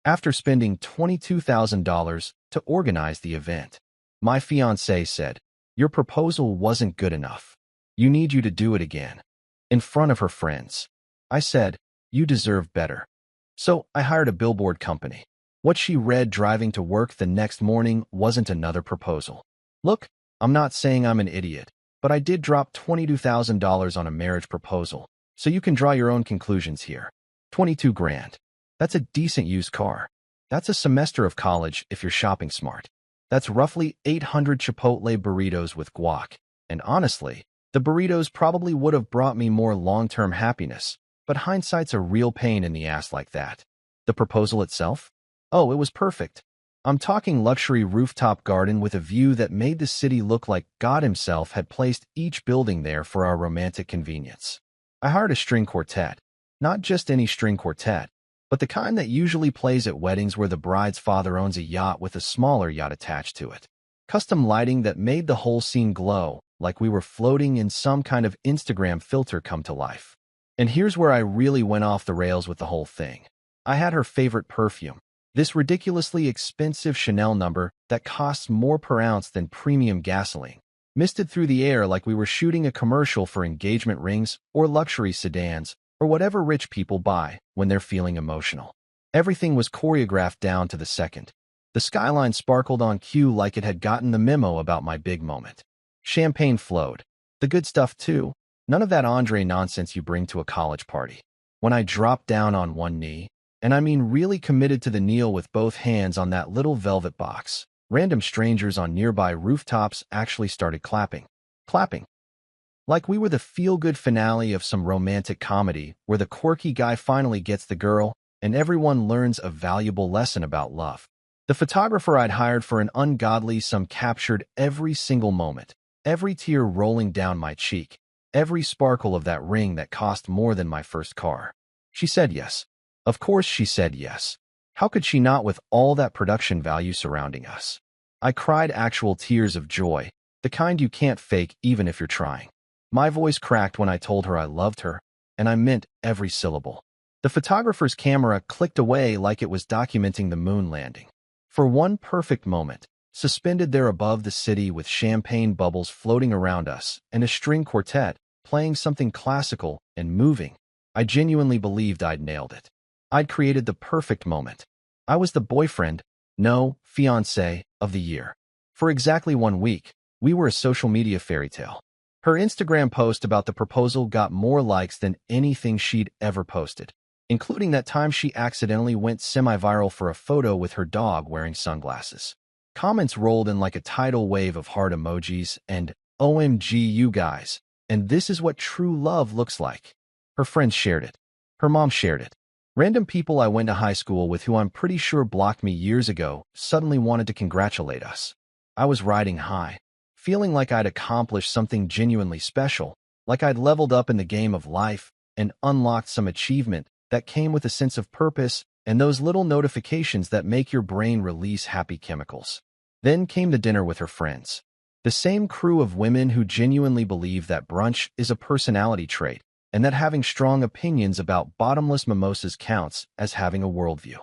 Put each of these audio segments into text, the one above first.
after spending $22,000 to organize the event. My fiancé said, "Your proposal wasn't good enough. You need you to do it again." In front of her friends. I said, "You deserve better." So I hired a billboard company. What she read driving to work the next morning wasn't another proposal. Look, I'm not saying I'm an idiot, but I did drop $22,000 on a marriage proposal, so you can draw your own conclusions here. 22 grand. That's a decent used car. That's a semester of college if you're shopping smart. That's roughly 800 Chipotle burritos with guac. And honestly, the burritos probably would have brought me more long-term happiness, but hindsight's a real pain in the ass like that. The proposal itself? Oh, it was perfect. I'm talking luxury rooftop garden with a view that made the city look like God himself had placed each building there for our romantic convenience. I hired a string quartet. Not just any string quartet, but the kind that usually plays at weddings where the bride's father owns a yacht with a smaller yacht attached to it. Custom lighting that made the whole scene glow, like we were floating in some kind of Instagram filter come to life. And here's where I really went off the rails with the whole thing. I had her favorite perfume. This ridiculously expensive Chanel number that costs more per ounce than premium gasoline, misted through the air like we were shooting a commercial for engagement rings or luxury sedans or whatever rich people buy when they're feeling emotional. Everything was choreographed down to the second. The skyline sparkled on cue like it had gotten the memo about my big moment. Champagne flowed. The good stuff too. None of that Andre nonsense you bring to a college party. When I dropped down on one knee, and I mean really committed to the kneel with both hands on that little velvet box, random strangers on nearby rooftops actually started clapping. Clapping. Like we were the feel-good finale of some romantic comedy where the quirky guy finally gets the girl and everyone learns a valuable lesson about love. The photographer I'd hired for an ungodly sum captured every single moment, every tear rolling down my cheek, every sparkle of that ring that cost more than my first car. She said yes. Of course she said yes. How could she not with all that production value surrounding us? I cried actual tears of joy, the kind you can't fake even if you're trying. My voice cracked when I told her I loved her, and I meant every syllable. The photographer's camera clicked away like it was documenting the moon landing. For one perfect moment, suspended there above the city with champagne bubbles floating around us and a string quartet playing something classical and moving, I genuinely believed I'd nailed it. I'd created the perfect moment. I was the boyfriend, no, fiancé, of the year. For exactly 1 week, we were a social media fairy tale. Her Instagram post about the proposal got more likes than anything she'd ever posted, including that time she accidentally went semi-viral for a photo with her dog wearing sunglasses. Comments rolled in like a tidal wave of heart emojis and, "OMG you guys, and this is what true love looks like." Her friends shared it. Her mom shared it. Random people I went to high school with who I'm pretty sure blocked me years ago suddenly wanted to congratulate us. I was riding high, feeling like I'd accomplished something genuinely special, like I'd leveled up in the game of life and unlocked some achievement that came with a sense of purpose and those little notifications that make your brain release happy chemicals. Then came the dinner with her friends. The same crew of women who genuinely believe that brunch is a personality trait, and that having strong opinions about bottomless mimosas counts as having a worldview.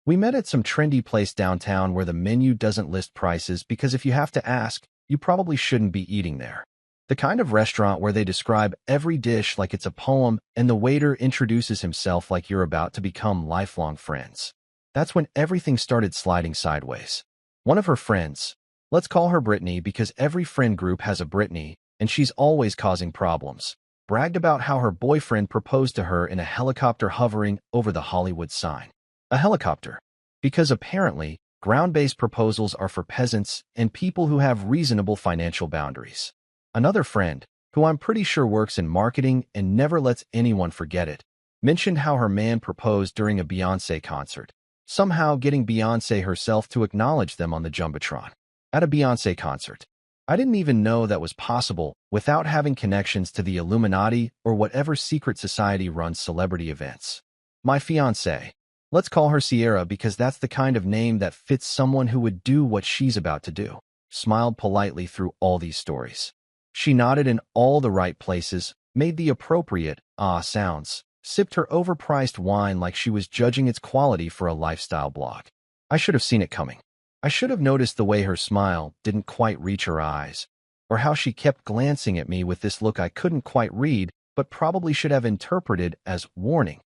We met at some trendy place downtown where the menu doesn't list prices because if you have to ask, you probably shouldn't be eating there. The kind of restaurant where they describe every dish like it's a poem and the waiter introduces himself like you're about to become lifelong friends. That's when everything started sliding sideways. One of her friends, let's call her Brittany because every friend group has a Brittany and she's always causing problems, bragged about how her boyfriend proposed to her in a helicopter hovering over the Hollywood sign. A helicopter. Because apparently, ground-based proposals are for peasants and people who have reasonable financial boundaries. Another friend, who I'm pretty sure works in marketing and never lets anyone forget it, mentioned how her man proposed during a Beyoncé concert, somehow getting Beyoncé herself to acknowledge them on the Jumbotron. At a Beyoncé concert. I didn't even know that was possible without having connections to the Illuminati or whatever secret society runs celebrity events. My fiancée. Let's call her Sierra because that's the kind of name that fits someone who would do what she's about to do. Smiled politely through all these stories. She nodded in all the right places, made the appropriate sounds, sipped her overpriced wine like she was judging its quality for a lifestyle blog. I should have seen it coming. I should have noticed the way her smile didn't quite reach her eyes, or how she kept glancing at me with this look I couldn't quite read, but probably should have interpreted as warning,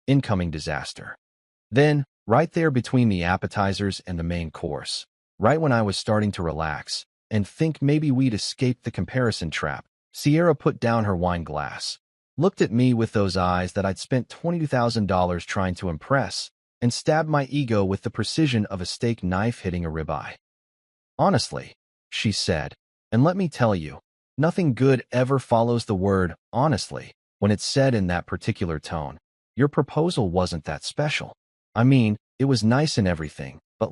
incoming disaster. Then, right there between the appetizers and the main course, right when I was starting to relax and think maybe we'd escaped the comparison trap, Sierra put down her wine glass, looked at me with those eyes that I'd spent $22,000 trying to impress, and stabbed my ego with the precision of a steak knife hitting a ribeye. "Honestly," she said, and let me tell you, nothing good ever follows the word honestly when it's said in that particular tone. "Your proposal wasn't that special. I mean, it was nice and everything, but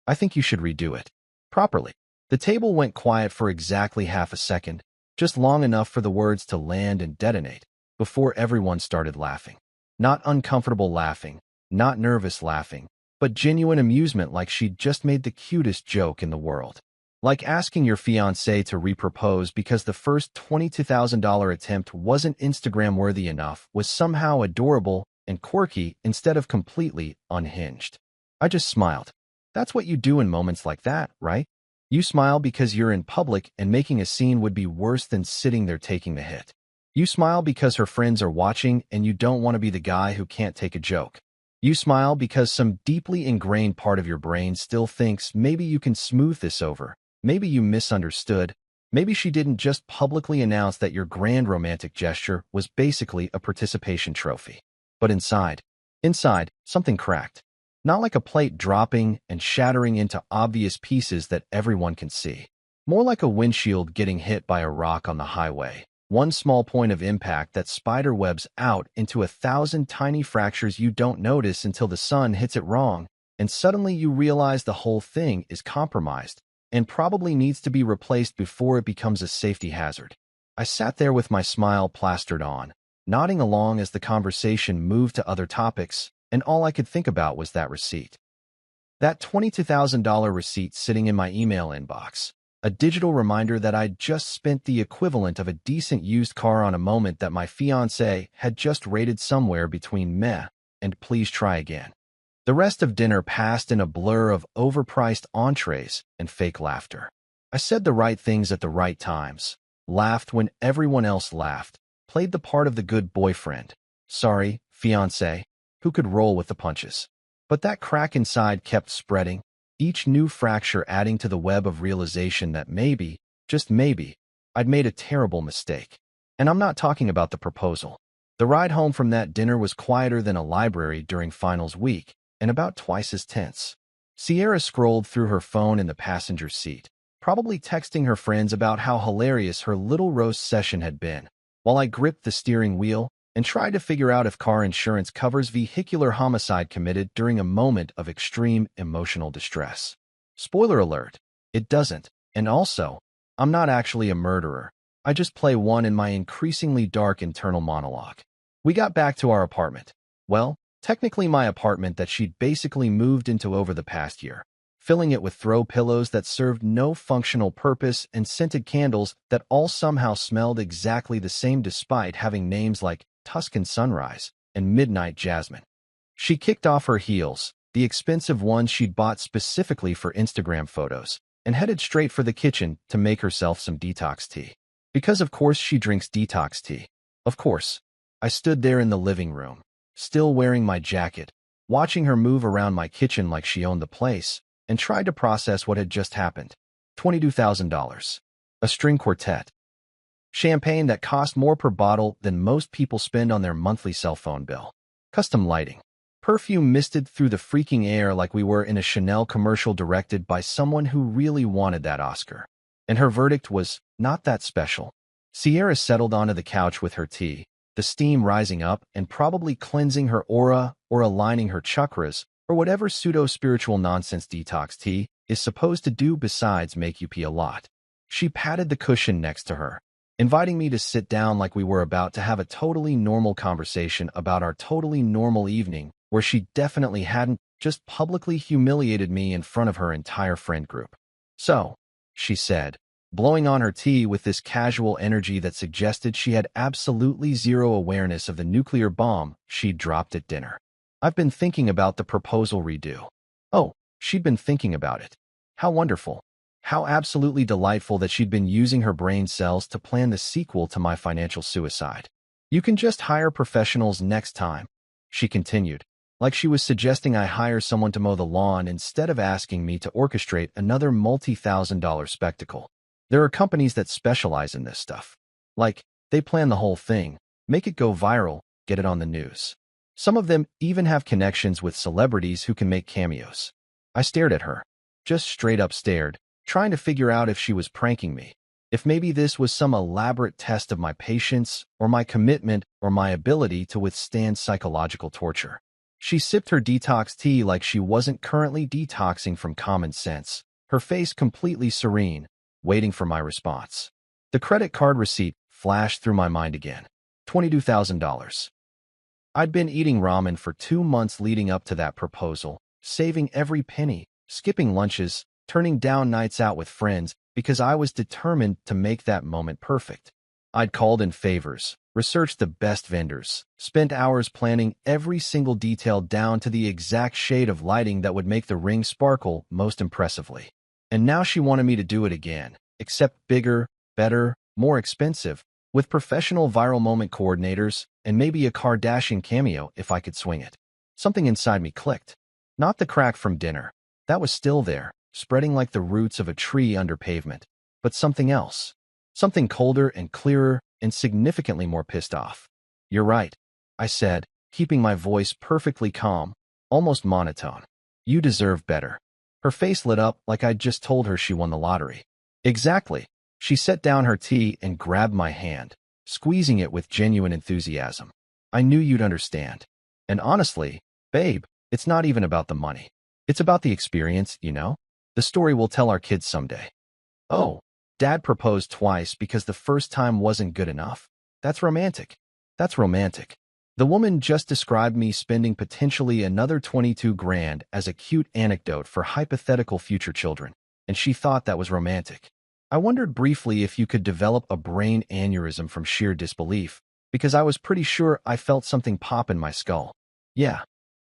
I think you should redo it properly." The table went quiet for exactly half a second, just long enough for the words to land and detonate, before everyone started laughing. Not uncomfortable laughing, not nervous laughing, but genuine amusement like she'd just made the cutest joke in the world. Like asking your fiancé to repropose because the first $22,000 attempt wasn't Instagram-worthy enough was somehow adorable and quirky instead of completely unhinged. I just smiled. That's what you do in moments like that, right? You smile because you're in public and making a scene would be worse than sitting there taking the hit. You smile because her friends are watching and you don't want to be the guy who can't take a joke. You smile because some deeply ingrained part of your brain still thinks maybe you can smooth this over. Maybe you misunderstood. Maybe she didn't just publicly announce that your grand romantic gesture was basically a participation trophy. But inside, something cracked. Not like a plate dropping and shattering into obvious pieces that everyone can see. More like a windshield getting hit by a rock on the highway. One small point of impact that spiderwebs out into 1,000 tiny fractures you don't notice until the sun hits it wrong, and suddenly you realize the whole thing is compromised and probably needs to be replaced before it becomes a safety hazard. I sat there with my smile plastered on, nodding along as the conversation moved to other topics, and all I could think about was that receipt. That $22,000 receipt sitting in my email inbox. A digital reminder that I'd just spent the equivalent of a decent used car on a moment that my fiancé had just rated somewhere between meh and please try again. The rest of dinner passed in a blur of overpriced entrees and fake laughter. I said the right things at the right times, laughed when everyone else laughed, played the part of the good boyfriend, sorry, fiancé, who could roll with the punches. But that crack inside kept spreading, each new fracture adding to the web of realization that maybe, just maybe, I'd made a terrible mistake. And I'm not talking about the proposal. The ride home from that dinner was quieter than a library during finals week, and about twice as tense. Sierra scrolled through her phone in the passenger seat, probably texting her friends about how hilarious her little roast session had been, while I gripped the steering wheel and tried to figure out if car insurance covers vehicular homicide committed during a moment of extreme emotional distress. Spoiler alert, it doesn't. And also, I'm not actually a murderer. I just play one in my increasingly dark internal monologue. We got back to our apartment. Well, technically my apartment that she'd basically moved into over the past year, filling it with throw pillows that served no functional purpose and scented candles that all somehow smelled exactly the same despite having names like Tuscan Sunrise and Midnight Jasmine. She kicked off her heels, the expensive ones she'd bought specifically for Instagram photos, and headed straight for the kitchen to make herself some detox tea. Because of course she drinks detox tea. Of course. I stood there in the living room, still wearing my jacket, watching her move around my kitchen like she owned the place, and tried to process what had just happened. $22,000. A string quartet. Champagne that cost more per bottle than most people spend on their monthly cell phone bill. Custom lighting. Perfume misted through the freaking air like we were in a Chanel commercial directed by someone who really wanted that Oscar. And her verdict was not that special. Sierra settled onto the couch with her tea, the steam rising up and probably cleansing her aura or aligning her chakras, or whatever pseudo-spiritual nonsense detox tea is supposed to do besides make you pee a lot. She patted the cushion next to her, inviting me to sit down like we were about to have a totally normal conversation about our totally normal evening, where she definitely hadn't just publicly humiliated me in front of her entire friend group. "So," she said, blowing on her tea with this casual energy that suggested she had absolutely zero awareness of the nuclear bomb she'd dropped at dinner. I've been thinking about the proposal redo. Oh, she'd been thinking about it. How wonderful. How absolutely delightful that she'd been using her brain cells to plan the sequel to my financial suicide. You can just hire professionals next time, she continued, like she was suggesting I hire someone to mow the lawn instead of asking me to orchestrate another multi-thousand-dollar spectacle. There are companies that specialize in this stuff. Like, they plan the whole thing, make it go viral, get it on the news. Some of them even have connections with celebrities who can make cameos. I stared at her, just straight up stared, trying to figure out if she was pranking me. If maybe this was some elaborate test of my patience, or my commitment, or my ability to withstand psychological torture. She sipped her detox tea like she wasn't currently detoxing from common sense, her face completely serene, waiting for my response. The credit card receipt flashed through my mind again. $22,000. I'd been eating ramen for 2 months leading up to that proposal, saving every penny, skipping lunches, turning down nights out with friends because I was determined to make that moment perfect. I'd called in favors, researched the best vendors, spent hours planning every single detail down to the exact shade of lighting that would make the ring sparkle most impressively. And now she wanted me to do it again, except bigger, better, more expensive, with professional viral moment coordinators and maybe a Kardashian cameo if I could swing it. Something inside me clicked. Not the crack from dinner. That was still there, spreading like the roots of a tree under pavement, but something else. Something colder and clearer and significantly more pissed off. You're right, I said, keeping my voice perfectly calm, almost monotone. You deserve better. Her face lit up like I'd just told her she won the lottery. Exactly. She set down her tea and grabbed my hand, squeezing it with genuine enthusiasm. I knew you'd understand. And honestly, babe, it's not even about the money. It's about the experience, you know? The story we'll tell our kids someday. Oh, Dad proposed twice because the first time wasn't good enough. That's romantic. That's romantic. The woman just described me spending potentially another 22 grand as a cute anecdote for hypothetical future children, and she thought that was romantic. I wondered briefly if you could develop a brain aneurysm from sheer disbelief, because I was pretty sure I felt something pop in my skull. Yeah,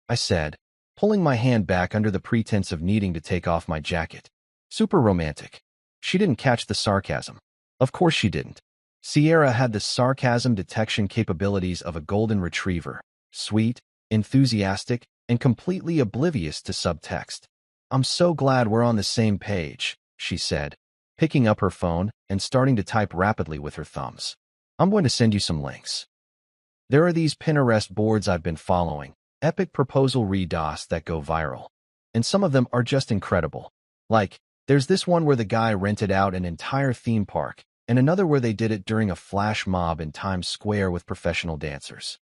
I said, pulling my hand back under the pretense of needing to take off my jacket. Super romantic. She didn't catch the sarcasm. Of course she didn't. Sierra had the sarcasm detection capabilities of a golden retriever, sweet, enthusiastic, and completely oblivious to subtext. I'm so glad we're on the same page, she said, picking up her phone and starting to type rapidly with her thumbs. I'm going to send you some links. There are these Pinterest boards I've been following, epic proposal redos that go viral. And some of them are just incredible. Like, there's this one where the guy rented out an entire theme park, and another where they did it during a flash mob in Times Square with professional dancers.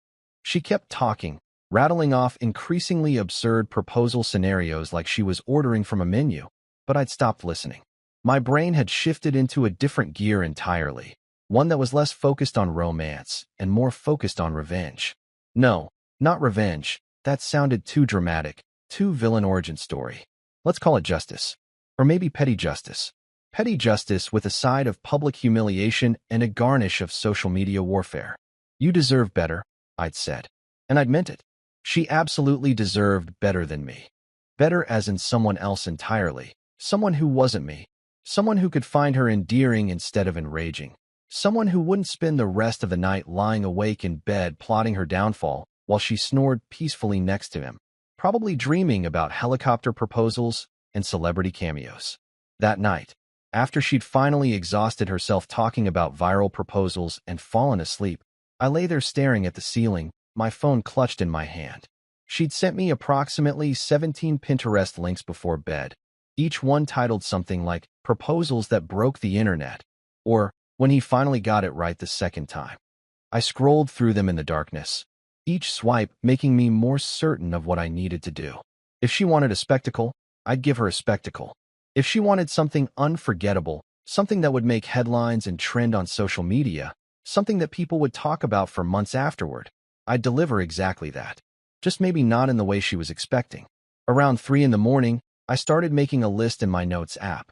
She kept talking, rattling off increasingly absurd proposal scenarios like she was ordering from a menu, but I'd stopped listening. My brain had shifted into a different gear entirely, one that was less focused on romance and more focused on revenge. No, not revenge. That sounded too dramatic, too villain origin story. Let's call it justice. Or maybe petty justice. Petty justice with a side of public humiliation and a garnish of social media warfare. You deserve better, I'd said. And I'd meant it. She absolutely deserved better than me. Better as in someone else entirely. Someone who wasn't me. Someone who could find her endearing instead of enraging. Someone who wouldn't spend the rest of the night lying awake in bed plotting her downfall while she snored peacefully next to him, probably dreaming about helicopter proposals and celebrity cameos. That night, after she'd finally exhausted herself talking about viral proposals and fallen asleep, I lay there staring at the ceiling, my phone clutched in my hand. She'd sent me approximately 17 Pinterest links before bed, each one titled something like Proposals That Broke the Internet, or When He Finally Got It Right the Second Time. I scrolled through them in the darkness, each swipe making me more certain of what I needed to do. If she wanted a spectacle, I'd give her a spectacle. If she wanted something unforgettable, something that would make headlines and trend on social media, something that people would talk about for months afterward, I'd deliver exactly that. Just maybe not in the way she was expecting. Around 3 in the morning, I started making a list in my notes app.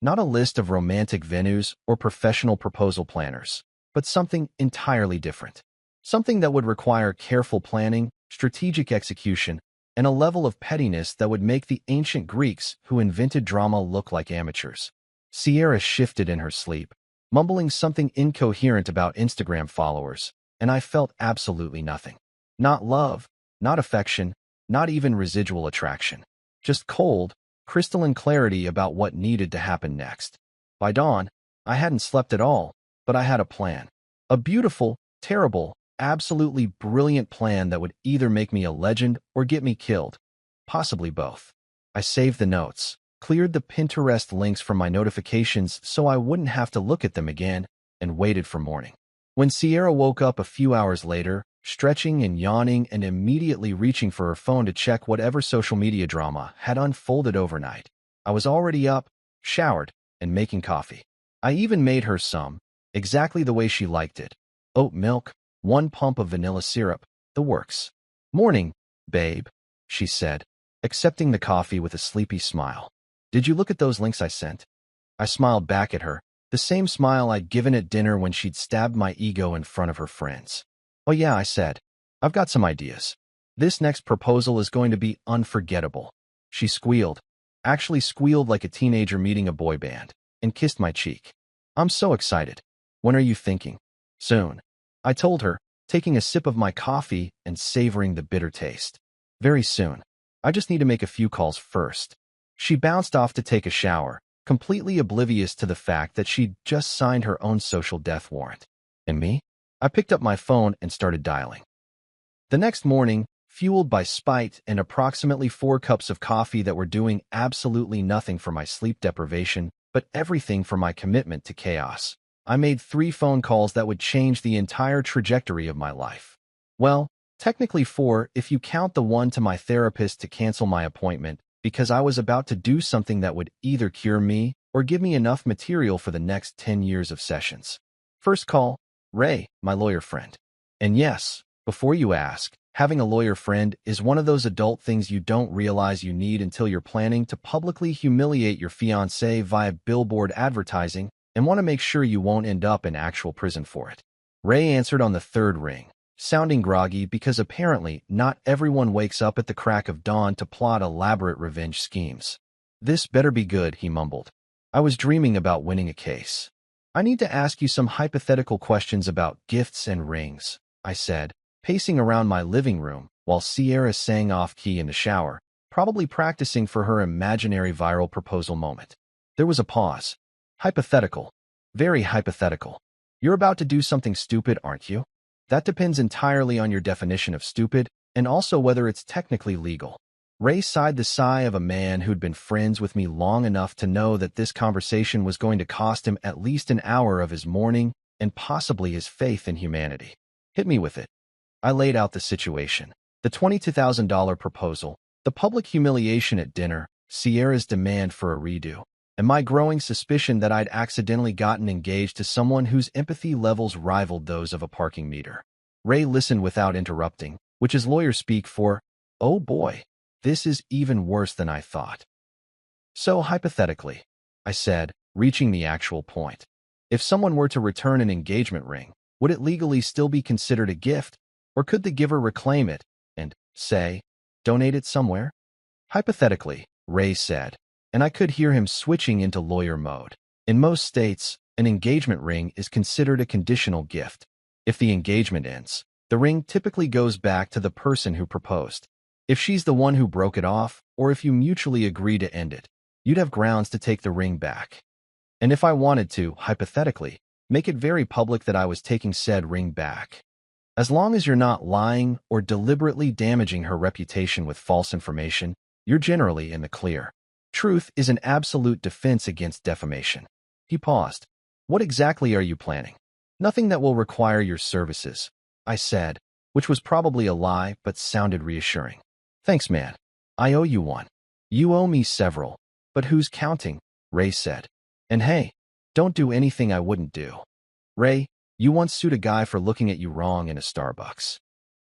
Not a list of romantic venues or professional proposal planners, but something entirely different. Something that would require careful planning, strategic execution, and a level of pettiness that would make the ancient Greeks who invented drama look like amateurs. Sierra shifted in her sleep, mumbling something incoherent about Instagram followers, and I felt absolutely nothing. Not love, not affection, not even residual attraction. Just cold, crystalline clarity about what needed to happen next. By dawn, I hadn't slept at all, but I had a plan. A beautiful, terrible, absolutely brilliant plan that would either make me a legend or get me killed. Possibly both. I saved the notes, cleared the Pinterest links from my notifications so I wouldn't have to look at them again, and waited for morning. When Sierra woke up a few hours later, stretching and yawning and immediately reaching for her phone to check whatever social media drama had unfolded overnight, I was already up, showered, and making coffee. I even made her some, exactly the way she liked it. Oat milk, 1 pump of vanilla syrup, the works. "Morning, babe," she said, accepting the coffee with a sleepy smile. "Did you look at those links I sent?" I smiled back at her, the same smile I'd given at dinner when she'd stabbed my ego in front of her friends. "Oh yeah," I said. "I've got some ideas. This next proposal is going to be unforgettable." She squealed, actually squealed like a teenager meeting a boy band, and kissed my cheek. "I'm so excited. When are you thinking?" "Soon," I told her, taking a sip of my coffee and savoring the bitter taste. "Very soon. I just need to make a few calls first." She bounced off to take a shower, completely oblivious to the fact that she'd just signed her own social death warrant. And me? I picked up my phone and started dialing. The next morning, fueled by spite and approximately 4 cups of coffee that were doing absolutely nothing for my sleep deprivation, but everything for my commitment to chaos, I made 3 phone calls that would change the entire trajectory of my life. Well, technically 4 if you count the one to my therapist to cancel my appointment, because I was about to do something that would either cure me or give me enough material for the next 10 years of sessions. First call, Ray, my lawyer friend. And yes, before you ask, having a lawyer friend is one of those adult things you don't realize you need until you're planning to publicly humiliate your fiancé via billboard advertising and want to make sure you won't end up in actual prison for it. Ray answered on the 3rd ring, sounding groggy because apparently not everyone wakes up at the crack of dawn to plot elaborate revenge schemes. "This better be good," he mumbled. "I was dreaming about winning a case." "I need to ask you some hypothetical questions about gifts and rings," I said, pacing around my living room while Sierra sang off-key in the shower, probably practicing for her imaginary viral proposal moment. There was a pause. "Hypothetical. Very hypothetical. You're about to do something stupid, aren't you?" "That depends entirely on your definition of stupid, and also whether it's technically legal." Ray sighed the sigh of a man who'd been friends with me long enough to know that this conversation was going to cost him at least an hour of his morning and possibly his faith in humanity. "Hit me with it." I laid out the situation. The $22,000 proposal, the public humiliation at dinner, Sierra's demand for a redo, and my growing suspicion that I'd accidentally gotten engaged to someone whose empathy levels rivaled those of a parking meter. Ray listened without interrupting, which is lawyer speak for, "Oh boy, this is even worse than I thought." "So hypothetically," I said, reaching the actual point, "if someone were to return an engagement ring, would it legally still be considered a gift, or could the giver reclaim it and, say, donate it somewhere?" "Hypothetically," Ray said, and I could hear him switching into lawyer mode. "In most states, an engagement ring is considered a conditional gift. If the engagement ends, the ring typically goes back to the person who proposed. If she's the one who broke it off, or if you mutually agree to end it, you'd have grounds to take the ring back. And if I wanted to, hypothetically, make it very public that I was taking said ring back. As long as you're not lying or deliberately damaging her reputation with false information, you're generally in the clear. Truth is an absolute defense against defamation." He paused. "What exactly are you planning?" "Nothing that will require your services," I said, which was probably a lie but sounded reassuring. "Thanks, man. I owe you one." "You owe me several. But who's counting?" Ray said. "And hey, don't do anything I wouldn't do." "Ray, you once sued a guy for looking at you wrong in a Starbucks."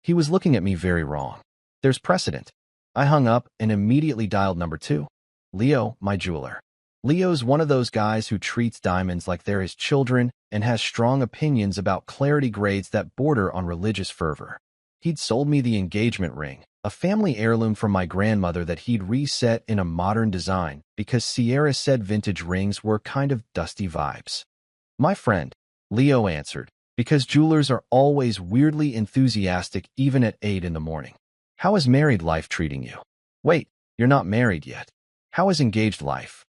"He was looking at me very wrong. There's precedent." I hung up and immediately dialed number 2. Leo, my jeweler. Leo's one of those guys who treats diamonds like they're his children and has strong opinions about clarity grades that border on religious fervor. He'd sold me the engagement ring, a family heirloom from my grandmother that he'd reset in a modern design because Sierra said vintage rings were kind of dusty vibes. My friend, Leo answered, because jewelers are always weirdly enthusiastic even at 8 in the morning. How is married life treating you? Wait, you're not married yet. How is engaged life?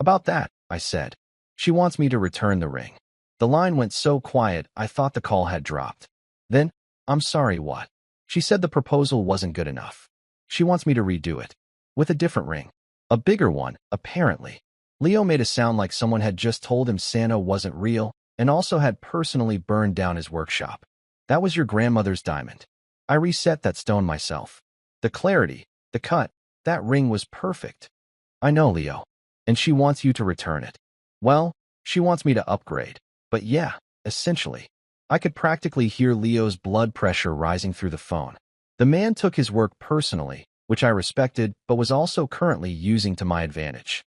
About that, I said. She wants me to return the ring. The line went so quiet I thought the call had dropped. Then, I'm sorry, what? She said the proposal wasn't good enough. She wants me to redo it. With a different ring. A bigger one, apparently. Leo made it sound like someone had just told him Santa wasn't real and also had personally burned down his workshop. That was your grandmother's diamond. I reset that stone myself. The clarity, the cut, that ring was perfect. I know, Leo. And she wants you to return it. Well, she wants me to upgrade. But yeah, essentially. I could practically hear Leo's blood pressure rising through the phone. The man took his work personally, which I respected, but was also currently using to my advantage.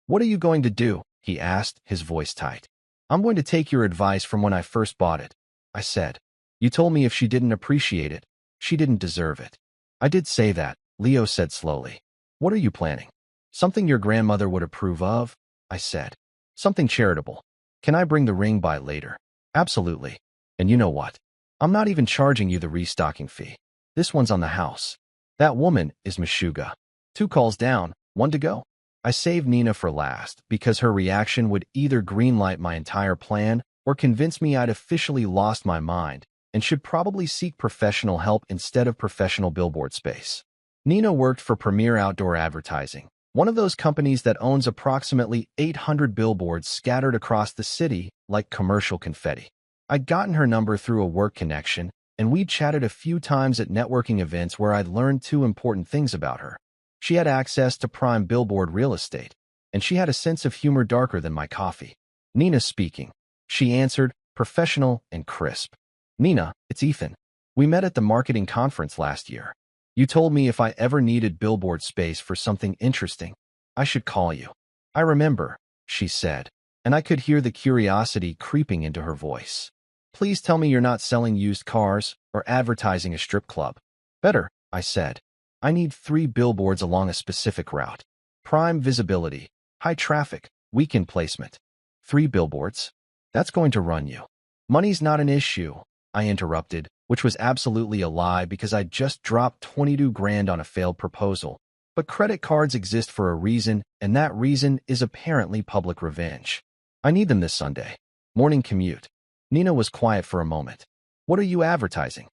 What are you going to do? He asked, his voice tight. I'm going to take your advice from when I first bought it, I said. You told me if she didn't appreciate it, she didn't deserve it. I did say that, Leo said slowly. What are you planning? Something your grandmother would approve of, I said. Something charitable. Can I bring the ring by later? Absolutely. And you know what? I'm not even charging you the restocking fee. This one's on the house. That woman is Meshuggah. 2 calls down, 1 to go. I saved Nina for last because her reaction would either greenlight my entire plan or convince me I'd officially lost my mind and should probably seek professional help instead of professional billboard space. Nina worked for Premier Outdoor Advertising, one of those companies that owns approximately 800 billboards scattered across the city like commercial confetti. I'd gotten her number through a work connection, and we'd chatted a few times at networking events where I'd learned 2 important things about her. She had access to prime billboard real estate, and she had a sense of humor darker than my coffee. Nina speaking. She answered, professional and crisp. Nina, it's Ethan. We met at the marketing conference last year. You told me if I ever needed billboard space for something interesting, I should call you. I remember, she said, and I could hear the curiosity creeping into her voice. Please tell me you're not selling used cars or advertising a strip club. Better, I said. I need 3 billboards along a specific route. Prime visibility, high traffic, weekend placement. 3 billboards? That's going to run you. Money's not an issue, I interrupted, which was absolutely a lie because I'd just dropped 22 grand on a failed proposal. But credit cards exist for a reason, and that reason is apparently public revenge. I need them this Sunday. Morning commute. Nina was quiet for a moment. What are you advertising?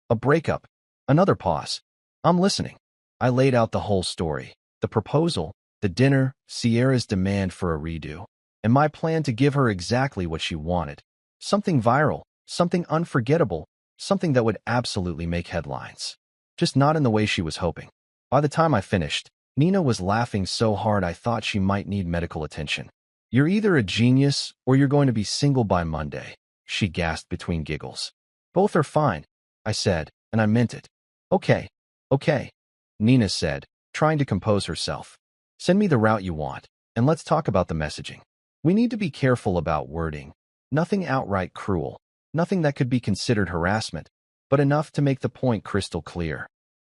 A breakup. Another pause. I'm listening. I laid out the whole story. The proposal, the dinner, Sierra's demand for a redo, and my plan to give her exactly what she wanted. Something viral, something unforgettable, something that would absolutely make headlines. Just not in the way she was hoping. By the time I finished, Nina was laughing so hard I thought she might need medical attention. You're either a genius or you're going to be single by Monday, she gasped between giggles. Both are fine, I said, and I meant it. Okay, Nina said, trying to compose herself. Send me the route you want, and let's talk about the messaging. We need to be careful about wording. Nothing outright cruel, nothing that could be considered harassment, but enough to make the point crystal clear.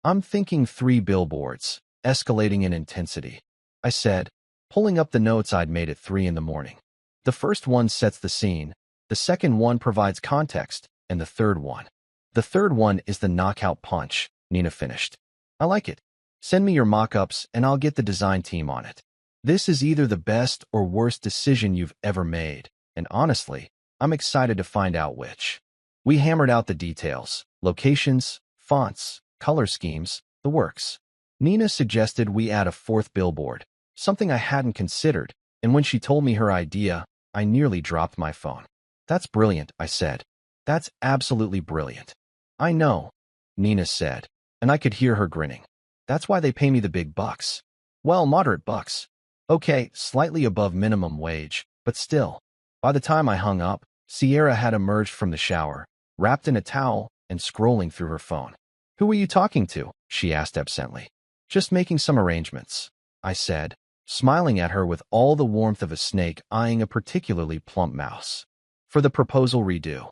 I'm thinking 3 billboards, escalating in intensity, I said, pulling up the notes I'd made at 3 in the morning. The first one sets the scene, the second one provides context, and the third one is the knockout punch, Nina finished. I like it. Send me your mock-ups and I'll get the design team on it. This is either the best or worst decision you've ever made, and honestly, I'm excited to find out which. We hammered out the details, locations, fonts, color schemes, the works. Nina suggested we add a 4th billboard, something I hadn't considered, and when she told me her idea, I nearly dropped my phone. That's brilliant, I said. That's absolutely brilliant. I know, Nina said, and I could hear her grinning. That's why they pay me the big bucks. Well, moderate bucks. Okay, slightly above minimum wage, but still. By the time I hung up, Sierra had emerged from the shower, wrapped in a towel, and scrolling through her phone. Who were you talking to? She asked absently. Just making some arrangements, I said, smiling at her with all the warmth of a snake eyeing a particularly plump mouse. For the proposal redo.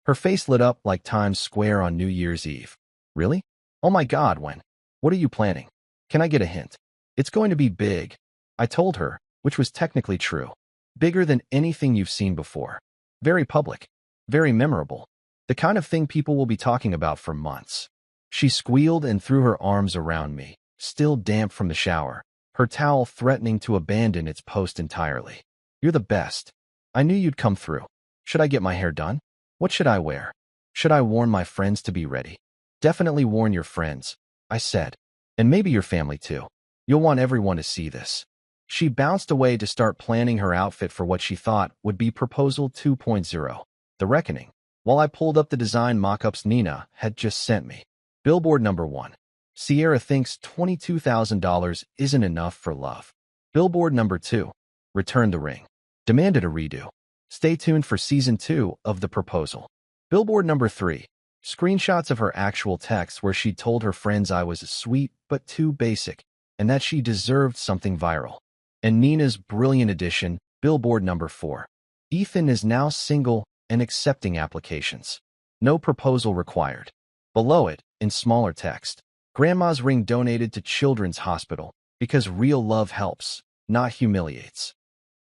Her face lit up like Times Square on New Year's Eve. Really? Oh my God, when? What are you planning? Can I get a hint? It's going to be big, I told her, which was technically true. Bigger than anything you've seen before. Very public. Very memorable. The kind of thing people will be talking about for months. She squealed and threw her arms around me, still damp from the shower, her towel threatening to abandon its post entirely. You're the best. I knew you'd come through. Should I get my hair done? What should I wear? Should I warn my friends to be ready? Definitely warn your friends, I said. And maybe your family too. You'll want everyone to see this. She bounced away to start planning her outfit for what she thought would be Proposal 2.0, The Reckoning, while I pulled up the design mock-ups Nina had just sent me. Billboard number 1. Sierra thinks $22,000 isn't enough for love. Billboard number 2. Return the ring. Demanded a redo. Stay tuned for season 2 of The Proposal. Billboard number 3. Screenshots of her actual text where she told her friends I was sweet but too basic and that she deserved something viral. And Nina's brilliant addition, Billboard number 4. Ethan is now single and accepting applications. No proposal required. Below it, in smaller text, Grandma's ring donated to Children's Hospital because real love helps, not humiliates.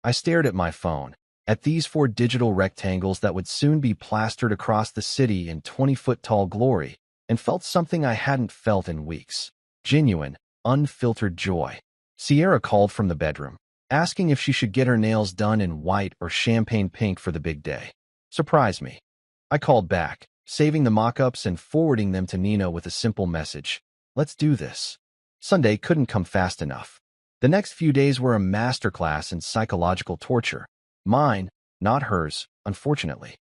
I stared at my phone, at these 4 digital rectangles that would soon be plastered across the city in 20-foot-tall glory, and felt something I hadn't felt in weeks. Genuine, unfiltered joy. Sierra called from the bedroom, asking if she should get her nails done in white or champagne pink for the big day. Surprise me. I called back, saving the mock-ups and forwarding them to Nina with a simple message. Let's do this. Sunday couldn't come fast enough. The next few days were a masterclass in psychological torture. Mine, not hers, unfortunately.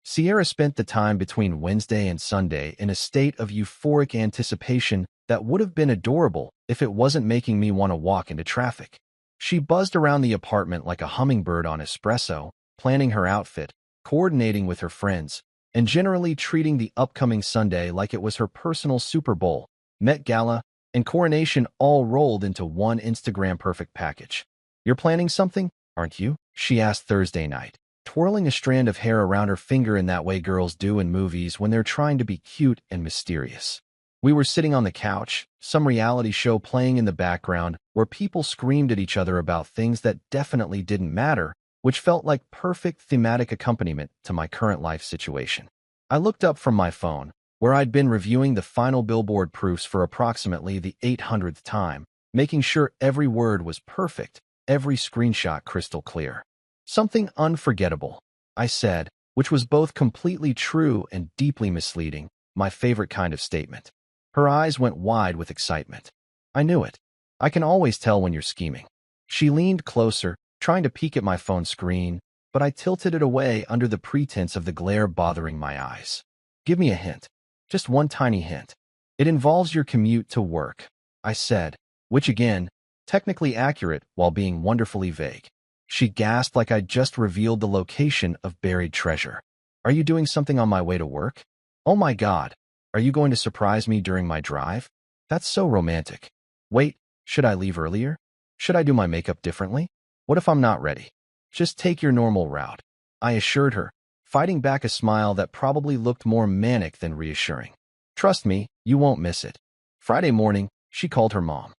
Sierra spent the time between Wednesday and Sunday in a state of euphoric anticipation that would have been adorable if it wasn't making me want to walk into traffic. She buzzed around the apartment like a hummingbird on espresso, planning her outfit, coordinating with her friends, and generally treating the upcoming Sunday like it was her personal Super Bowl, Met Gala, and coronation all rolled into one Instagram-perfect package. You're planning something, aren't you? She asked Thursday night, twirling a strand of hair around her finger in that way girls do in movies when they're trying to be cute and mysterious. We were sitting on the couch, some reality show playing in the background where people screamed at each other about things that definitely didn't matter, which felt like perfect thematic accompaniment to my current life situation. I looked up from my phone, where I'd been reviewing the final Billboard proofs for approximately the 800th time, making sure every word was perfect, every screenshot crystal clear. Something unforgettable, I said, which was both completely true and deeply misleading, my favorite kind of statement. Her eyes went wide with excitement. I knew it. I can always tell when you're scheming. She leaned closer, trying to peek at my phone screen, but I tilted it away under the pretense of the glare bothering my eyes. Give me a hint. Just one tiny hint. It involves your commute to work, I said, which again, technically accurate while being wonderfully vague. She gasped like I'd just revealed the location of buried treasure. Are you doing something on my way to work? Oh my God. Are you going to surprise me during my drive? That's so romantic. Wait, should I leave earlier? Should I do my makeup differently? What if I'm not ready? Just take your normal route, I assured her, fighting back a smile that probably looked more manic than reassuring. Trust me, you won't miss it. Friday morning, she called her mom.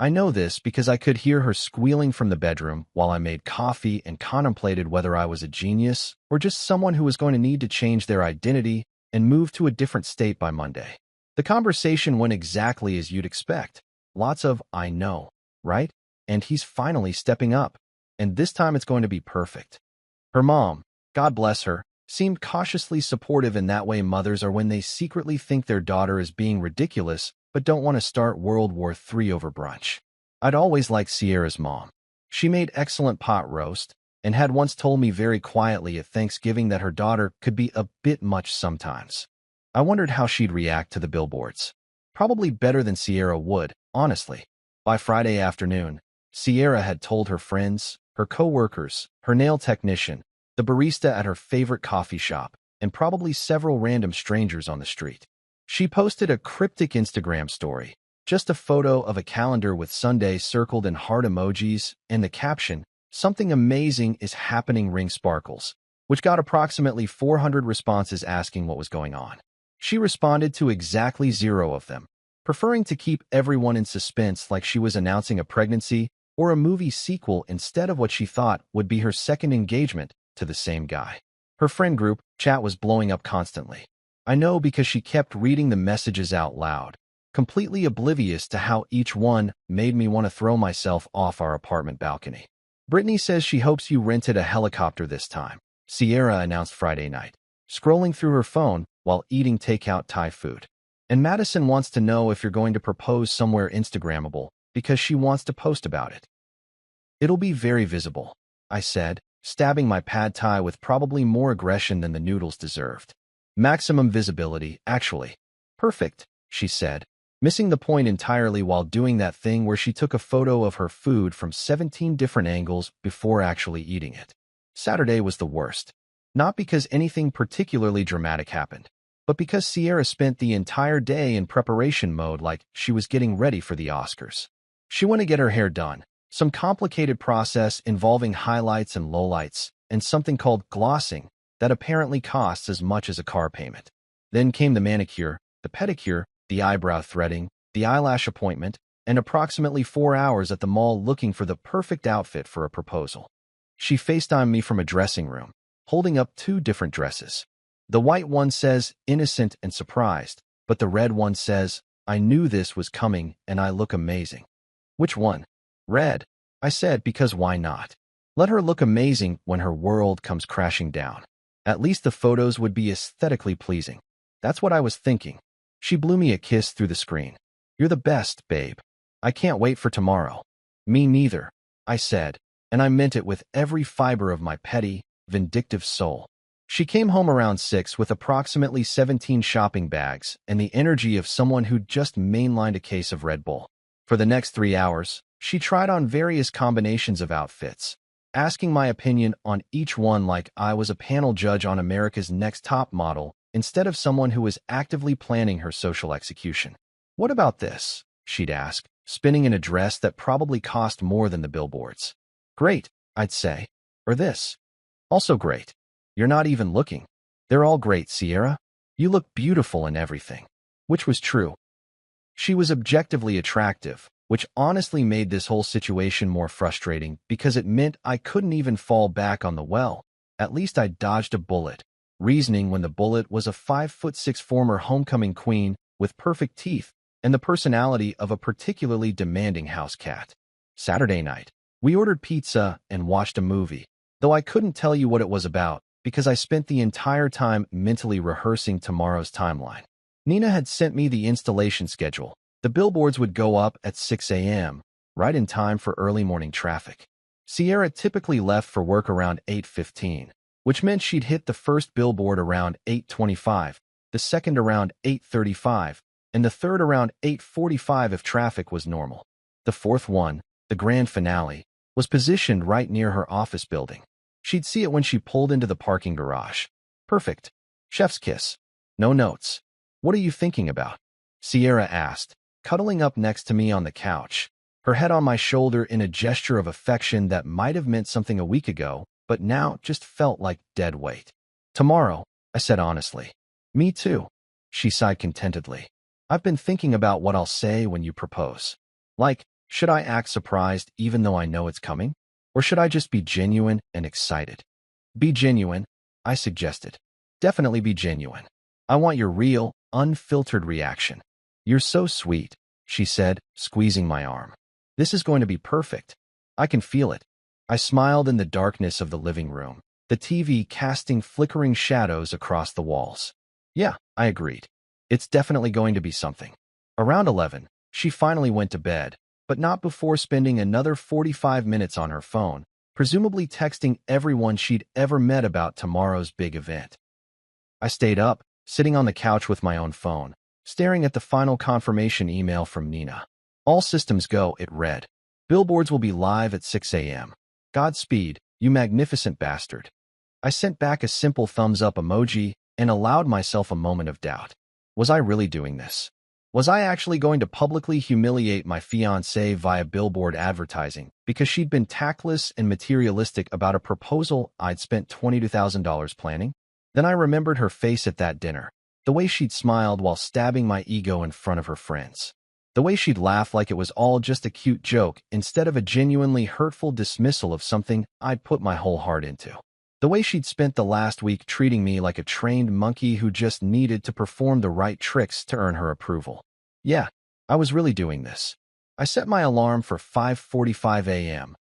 I know this because I could hear her squealing from the bedroom while I made coffee and contemplated whether I was a genius or just someone who was going to need to change their identity and move to a different state by Monday. The conversation went exactly as you'd expect. Lots of, I know, right? And he's finally stepping up. And this time it's going to be perfect. Her mom, God bless her, seemed cautiously supportive in that way mothers are when they secretly think their daughter is being ridiculous but don't want to start World War III over brunch. I'd always liked Sierra's mom. She made excellent pot roast, and had once told me very quietly at Thanksgiving that her daughter could be a bit much sometimes. I wondered how she'd react to the billboards. Probably better than Sierra would, honestly. By Friday afternoon, Sierra had told her friends, her co-workers, her nail technician, the barista at her favorite coffee shop, and probably several random strangers on the street. She posted a cryptic Instagram story, Just a photo of a calendar with Sunday circled in heart emojis and the caption, "Something amazing is happening, ring sparkles," which got approximately 400 responses asking what was going on. She responded to exactly 0 of them, preferring to keep everyone in suspense like she was announcing a pregnancy or a movie sequel instead of what she thought would be her second engagement to the same guy. Her friend group chat was blowing up constantly. I know because she kept reading the messages out loud, completely oblivious to how each one made me want to throw myself off our apartment balcony. Brittany says she hopes you rented a helicopter this time, Sierra announced Friday night, scrolling through her phone while eating takeout Thai food. And Madison wants to know if you're going to propose somewhere Instagrammable because she wants to post about it. It'll be very visible, I said, stabbing my pad thai with probably more aggression than the noodles deserved. Maximum visibility, actually. Perfect, she said, missing the point entirely while doing that thing where she took a photo of her food from 17 different angles before actually eating it. Saturday was the worst. Not because anything particularly dramatic happened, but because Sierra spent the entire day in preparation mode like she was getting ready for the Oscars. She went to get her hair done, some complicated process involving highlights and lowlights, and something called glossing that apparently costs as much as a car payment. Then came the manicure, the pedicure, the eyebrow threading, the eyelash appointment, and approximately 4 hours at the mall looking for the perfect outfit for a proposal. She FaceTimed me from a dressing room, holding up 2 different dresses. The white one says, "innocent and surprised," but the red one says, "I knew this was coming and I look amazing." Which one? Red, I said, because why not? Let her look amazing when her world comes crashing down. At least the photos would be aesthetically pleasing. That's what I was thinking. She blew me a kiss through the screen. "You're the best, babe. I can't wait for tomorrow." "Me neither," I said, and I meant it with every fiber of my petty, vindictive soul. She came home around 6 with approximately 17 shopping bags and the energy of someone who'd just mainlined a case of Red Bull. For the next 3 hours, she tried on various combinations of outfits, asking my opinion on each one like I was a panel judge on America's Next Top Model instead of someone who was actively planning her social execution. "What about this?" she'd ask, spinning in a dress that probably cost more than the billboards. "Great," I'd say. "Or this." "Also great." "You're not even looking." "They're all great, Sierra. You look beautiful in everything." Which was true. She was objectively attractive, which honestly made this whole situation more frustrating because it meant I couldn't even fall back on the well. At least I dodged a bullet, reasoning when the bullet was a 5'6" former homecoming queen with perfect teeth and the personality of a particularly demanding house cat. Saturday night, we ordered pizza and watched a movie, though I couldn't tell you what it was about because I spent the entire time mentally rehearsing tomorrow's timeline. Nina had sent me the installation schedule. The billboards would go up at 6 a.m., right in time for early morning traffic. Sierra typically left for work around 8:15, which meant she'd hit the first billboard around 8:25, the second around 8:35, and the third around 8:45 if traffic was normal. The fourth one, the grand finale, was positioned right near her office building. She'd see it when she pulled into the parking garage. Perfect. Chef's kiss. No notes. "What are you thinking about?" Sierra asked, cuddling up next to me on the couch, her head on my shoulder in a gesture of affection that might have meant something a week ago, but now just felt like dead weight. "Tomorrow," I said honestly. "Me too," she sighed contentedly. "I've been thinking about what I'll say when you propose. Like, should I act surprised even though I know it's coming? Or should I just be genuine and excited?" "Be genuine," I suggested. "Definitely be genuine. I want your real, unfiltered reaction." "You're so sweet," she said, squeezing my arm. "This is going to be perfect. I can feel it." I smiled in the darkness of the living room, the TV casting flickering shadows across the walls. "Yeah," I agreed. "It's definitely going to be something." Around 11, she finally went to bed, but not before spending another 45 minutes on her phone, presumably texting everyone she'd ever met about tomorrow's big event. I stayed up, sitting on the couch with my own phone, staring at the final confirmation email from Nina. "All systems go," it read. "Billboards will be live at 6 a.m. Godspeed, you magnificent bastard." I sent back a simple thumbs up emoji and allowed myself a moment of doubt. Was I really doing this? Was I actually going to publicly humiliate my fiancée via billboard advertising because she'd been tactless and materialistic about a proposal I'd spent $22,000 planning? Then I remembered her face at that dinner, the way she'd smiled while stabbing my ego in front of her friends. The way she'd laugh like it was all just a cute joke instead of a genuinely hurtful dismissal of something I'd put my whole heart into. The way she'd spent the last week treating me like a trained monkey who just needed to perform the right tricks to earn her approval. Yeah, I was really doing this. I set my alarm for 5:45 a.m.,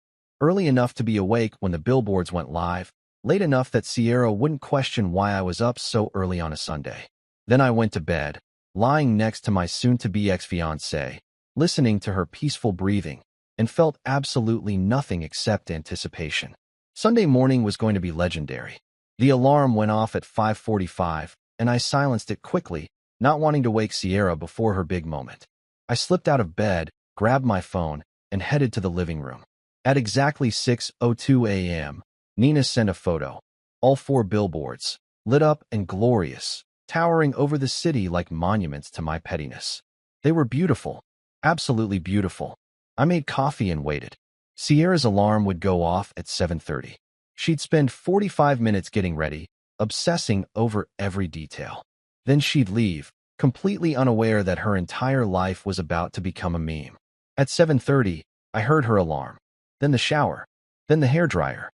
early enough to be awake when the billboards went live, late enough that Sierra wouldn't question why I was up so early on a Sunday. Then I went to bed, lying next to my soon-to-be ex-fiancée, listening to her peaceful breathing, and felt absolutely nothing except anticipation. Sunday morning was going to be legendary. The alarm went off at 5:45, and I silenced it quickly, not wanting to wake Sierra before her big moment. I slipped out of bed, grabbed my phone, and headed to the living room. At exactly 6:02 a.m., Nina sent a photo. All 4 billboards, lit up and glorious, towering over the city like monuments to my pettiness. They were beautiful, absolutely beautiful. I made coffee and waited. Sierra's alarm would go off at 7:30. She'd spend 45 minutes getting ready, obsessing over every detail. Then she'd leave, completely unaware that her entire life was about to become a meme. At 7:30, I heard her alarm, then the shower, then the hairdryer,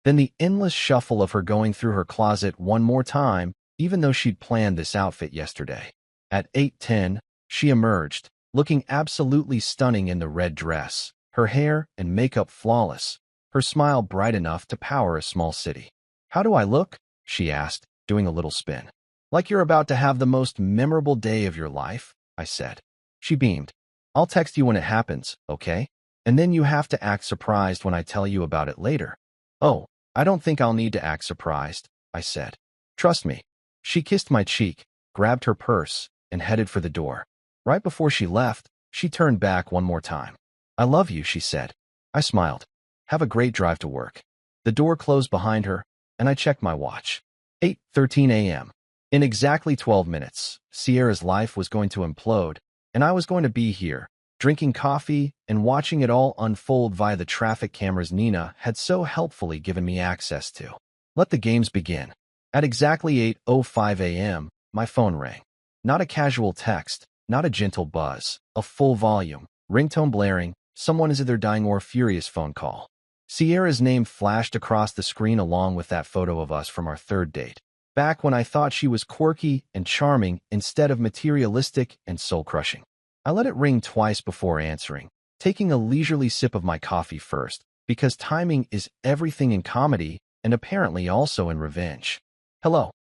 then the endless shuffle of her going through her closet one more time, even though she'd planned this outfit yesterday. At 8:10, she emerged, looking absolutely stunning in the red dress, her hair and makeup flawless, her smile bright enough to power a small city. "How do I look?" she asked, doing a little spin. "Like you're about to have the most memorable day of your life," I said. She beamed. "I'll text you when it happens, okay? And then you have to act surprised when I tell you about it later." "Oh, I don't think I'll need to act surprised," I said. "Trust me." She kissed my cheek, grabbed her purse, and headed for the door. Right before she left, she turned back one more time. "I love you," she said. I smiled. "Have a great drive to work." The door closed behind her, and I checked my watch. 8:13 a.m. In exactly 12 minutes, Sierra's life was going to implode, and I was going to be here, drinking coffee and watching it all unfold via the traffic cameras Nina had so helpfully given me access to. Let the games begin. At exactly 8:05 a.m., my phone rang. Not a casual text, not a gentle buzz, a full volume, ringtone blaring, someone is either dying or furious phone call. Sierra's name flashed across the screen along with that photo of us from our third date, back when I thought she was quirky and charming instead of materialistic and soul-crushing. I let it ring twice before answering, taking a leisurely sip of my coffee first, because timing is everything in comedy and apparently also in revenge. "Hello,"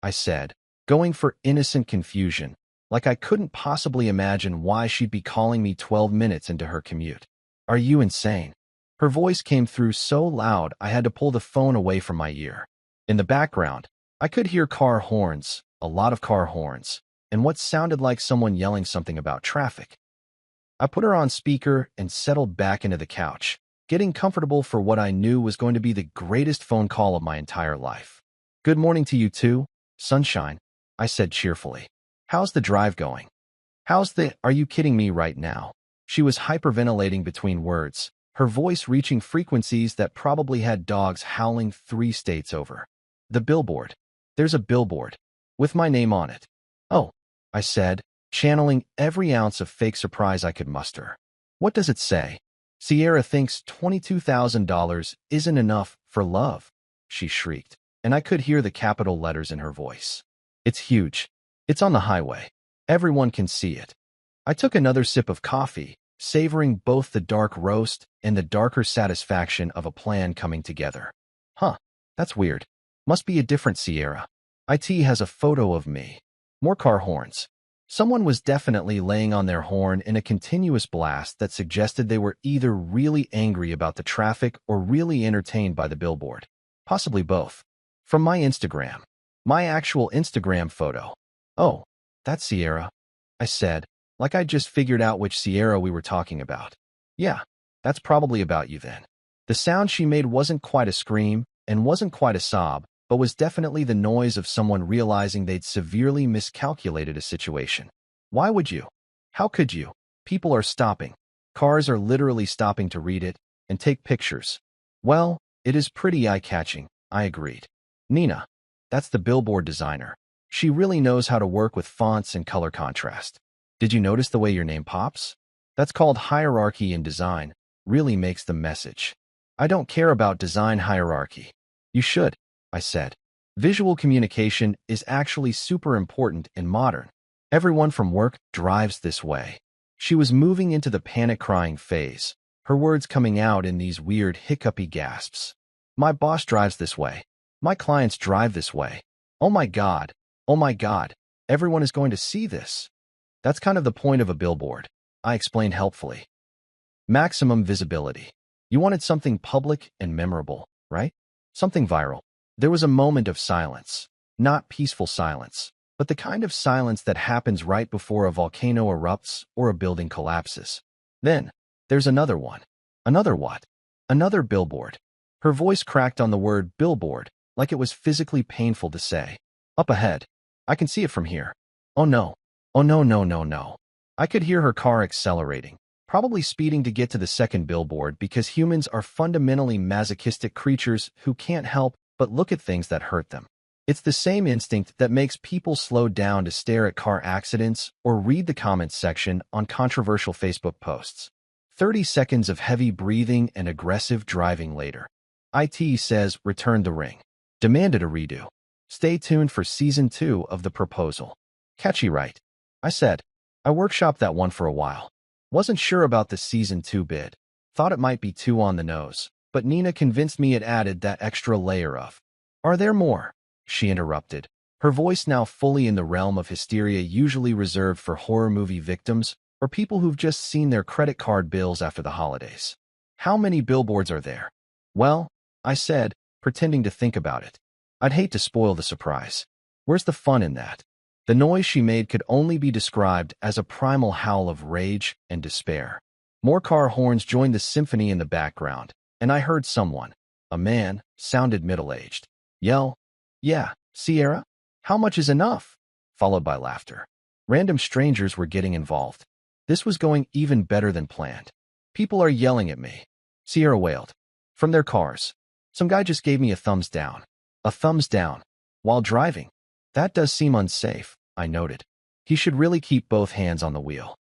I said, going for innocent confusion, like I couldn't possibly imagine why she'd be calling me 12 minutes into her commute. "Are you insane?" Her voice came through so loud I had to pull the phone away from my ear. In the background, I could hear car horns, a lot of car horns, and what sounded like someone yelling something about traffic. I put her on speaker and settled back into the couch, getting comfortable for what I knew was going to be the greatest phone call of my entire life. "Good morning to you too, sunshine," I said cheerfully. "How's the drive going?" Are you kidding me right now?" She was hyperventilating between words, her voice reaching frequencies that probably had dogs howling 3 states over. "The billboard. There's a billboard. With my name on it." "Oh," I said, channeling every ounce of fake surprise I could muster. "What does it say?" "Sierra thinks $22,000 isn't enough for love," she shrieked, and I could hear the capital letters in her voice. "It's huge. It's on the highway. Everyone can see it." I took another sip of coffee, savoring both the dark roast and the darker satisfaction of a plan coming together. "Huh, that's weird. Must be a different Sierra. IT has a photo of me." More car horns. Someone was definitely laying on their horn in a continuous blast that suggested they were either really angry about the traffic or really entertained by the billboard. Possibly both. From my Instagram. My actual Instagram photo. "Oh, that's Sierra," I said, like I'd just figured out which Sierra we were talking about. "Yeah, that's probably about you then." The sound she made wasn't quite a scream and wasn't quite a sob, but was definitely the noise of someone realizing they'd severely miscalculated a situation. Why would you? How could you? People are stopping. Cars are literally stopping to read it and take pictures. Well, it is pretty eye-catching, I agreed. Nina, that's the billboard designer. She really knows how to work with fonts and color contrast. Did you notice the way your name pops? That's called hierarchy in design. Really makes the message. I don't care about design hierarchy. You should, I said. Visual communication is actually super important in modern. Everyone from work drives this way. She was moving into the panic-crying phase, her words coming out in these weird hiccupy gasps. My boss drives this way. My clients drive this way. Oh my God. Oh my God. Everyone is going to see this. That's kind of the point of a billboard, I explained helpfully. Maximum visibility. You wanted something public and memorable, right? Something viral. There was a moment of silence. Not peaceful silence, but the kind of silence that happens right before a volcano erupts or a building collapses. Then, there's another one. Another what? Another billboard. Her voice cracked on the word billboard, like it was physically painful to say. Up ahead. I can see it from here. Oh no. Oh no, no, no, no. I could hear her car accelerating, probably speeding to get to the second billboard because humans are fundamentally masochistic creatures who can't help but look at things that hurt them. It's the same instinct that makes people slow down to stare at car accidents or read the comments section on controversial Facebook posts. 30 seconds of heavy breathing and aggressive driving later. IT says return the ring. Demanded a redo. Stay tuned for Season 2 of The Proposal. Catchy, right? I said. I workshopped that one for a while. Wasn't sure about the Season 2 bid. Thought it might be too on the nose. But Nina convinced me it added that extra layer of, "Are there more?" she interrupted, her voice now fully in the realm of hysteria usually reserved for horror movie victims or people who've just seen their credit card bills after the holidays. How many billboards are there? Well, I said, pretending to think about it. I'd hate to spoil the surprise. Where's the fun in that? The noise she made could only be described as a primal howl of rage and despair. More car horns joined the symphony in the background, and I heard someone, a man, sounded middle-aged, yell, "Yeah, Sierra? How much is enough?" Followed by laughter. Random strangers were getting involved. This was going even better than planned. People are yelling at me, Sierra wailed. From their cars. Some guy just gave me a thumbs down. A thumbs down. While driving. That does seem unsafe, I noted. He should really keep both hands on the wheel.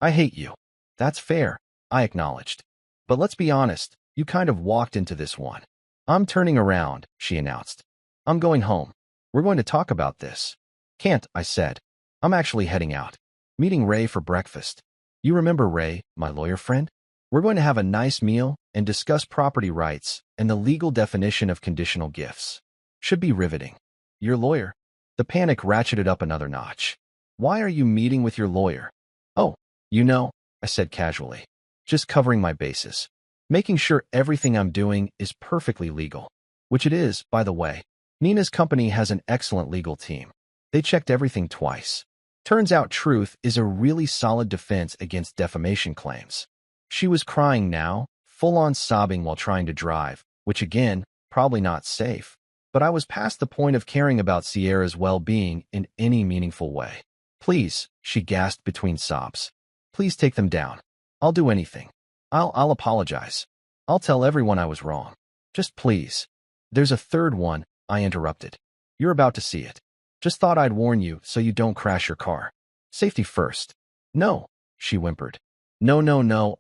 I hate you. That's fair, I acknowledged. But let's be honest, you kind of walked into this one. I'm turning around, she announced. I'm going home. We're going to talk about this. Can't, I said. I'm actually heading out. Meeting Ray for breakfast. You remember Ray, my lawyer friend? We're going to have a nice meal and discuss property rights and the legal definition of conditional gifts. Should be riveting. Your lawyer? The panic ratcheted up another notch. Why are you meeting with your lawyer? Oh, you know, I said casually. Just covering my bases. Making sure everything I'm doing is perfectly legal. Which it is, by the way. Nina's company has an excellent legal team. They checked everything twice. Turns out truth is a really solid defense against defamation claims. She was crying now, full-on sobbing while trying to drive, which again, probably not safe. But I was past the point of caring about Sierra's well-being in any meaningful way. Please, she gasped between sobs. Please take them down. I'll do anything. I'll apologize. I'll tell everyone I was wrong. Just please. There's a third one, I interrupted. You're about to see it. Just thought I'd warn you so you don't crash your car. Safety first. No, she whimpered. No, no, no,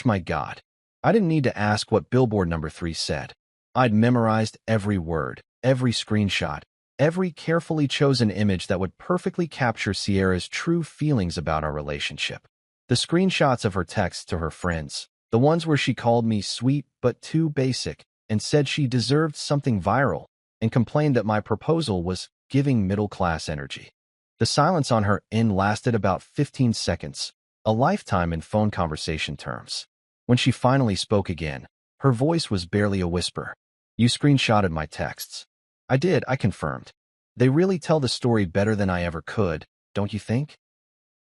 my God. I didn't need to ask what billboard number 3 said. I'd memorized every word, every screenshot, every carefully chosen image that would perfectly capture Sierra's true feelings about our relationship. The screenshots of her texts to her friends, the ones where she called me sweet but too basic and said she deserved something viral and complained that my proposal was giving middle-class energy. The silence on her end lasted about 15 seconds, a lifetime in phone conversation terms. When she finally spoke again, her voice was barely a whisper. You screenshotted my texts. I did, I confirmed. They really tell the story better than I ever could, don't you think?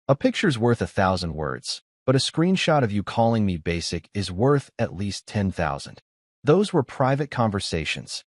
A picture's worth 1,000 words, but a screenshot of you calling me basic is worth at least 10,000. Those were private conversations.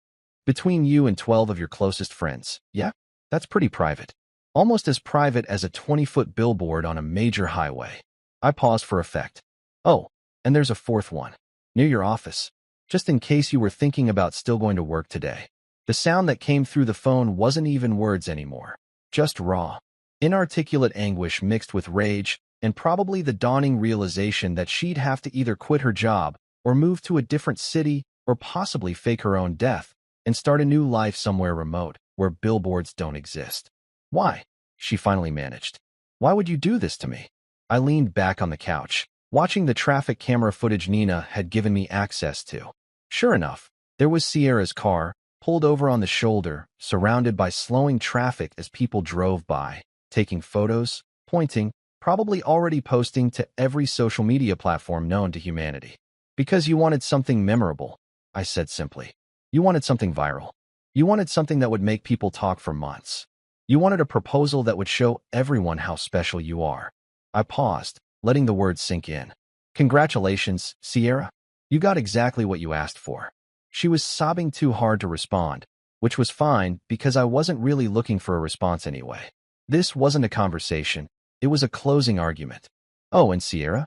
Between you and 12 of your closest friends, yeah? That's pretty private. almost as private as a 20-foot billboard on a major highway. I paused for effect. Oh, and there's a fourth one. Near your office. Just in case you were thinking about still going to work today. The sound that came through the phone wasn't even words anymore. Just raw, inarticulate anguish mixed with rage, and probably the dawning realization that she'd have to either quit her job, or move to a different city, or possibly fake her own death, and start a new life somewhere remote, where billboards don't exist. Why? She finally managed. Why would you do this to me? I leaned back on the couch, watching the traffic camera footage Nina had given me access to. Sure enough, there was Sierra's car, pulled over on the shoulder, surrounded by slowing traffic as people drove by, taking photos, pointing, probably already posting to every social media platform known to humanity. Because you wanted something memorable, I said simply. You wanted something viral. You wanted something that would make people talk for months. You wanted a proposal that would show everyone how special you are. I paused, letting the words sink in. Congratulations, Sierra. You got exactly what you asked for. She was sobbing too hard to respond, which was fine because I wasn't really looking for a response anyway. This wasn't a conversation. It was a closing argument. Oh, and Sierra?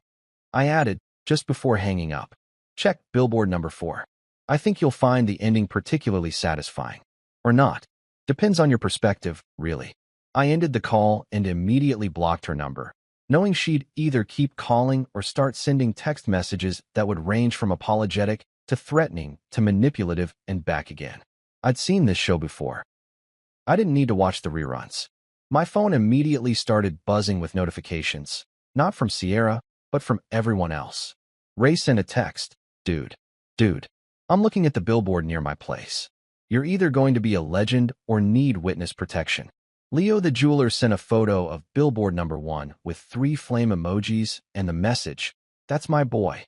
I added, just before hanging up. Check billboard number 4. I think you'll find the ending particularly satisfying. Or not. Depends on your perspective, really. I ended the call and immediately blocked her number, knowing she'd either keep calling or start sending text messages that would range from apologetic to threatening to manipulative and back again. I'd seen this show before. I didn't need to watch the reruns. My phone immediately started buzzing with notifications, not from Sierra, but from everyone else. Ray sent a text. Dude, I'm looking at the billboard near my place. You're either going to be a legend or need witness protection. Leo the jeweler sent a photo of billboard number 1 with 3 flame emojis and the message, "That's my boy."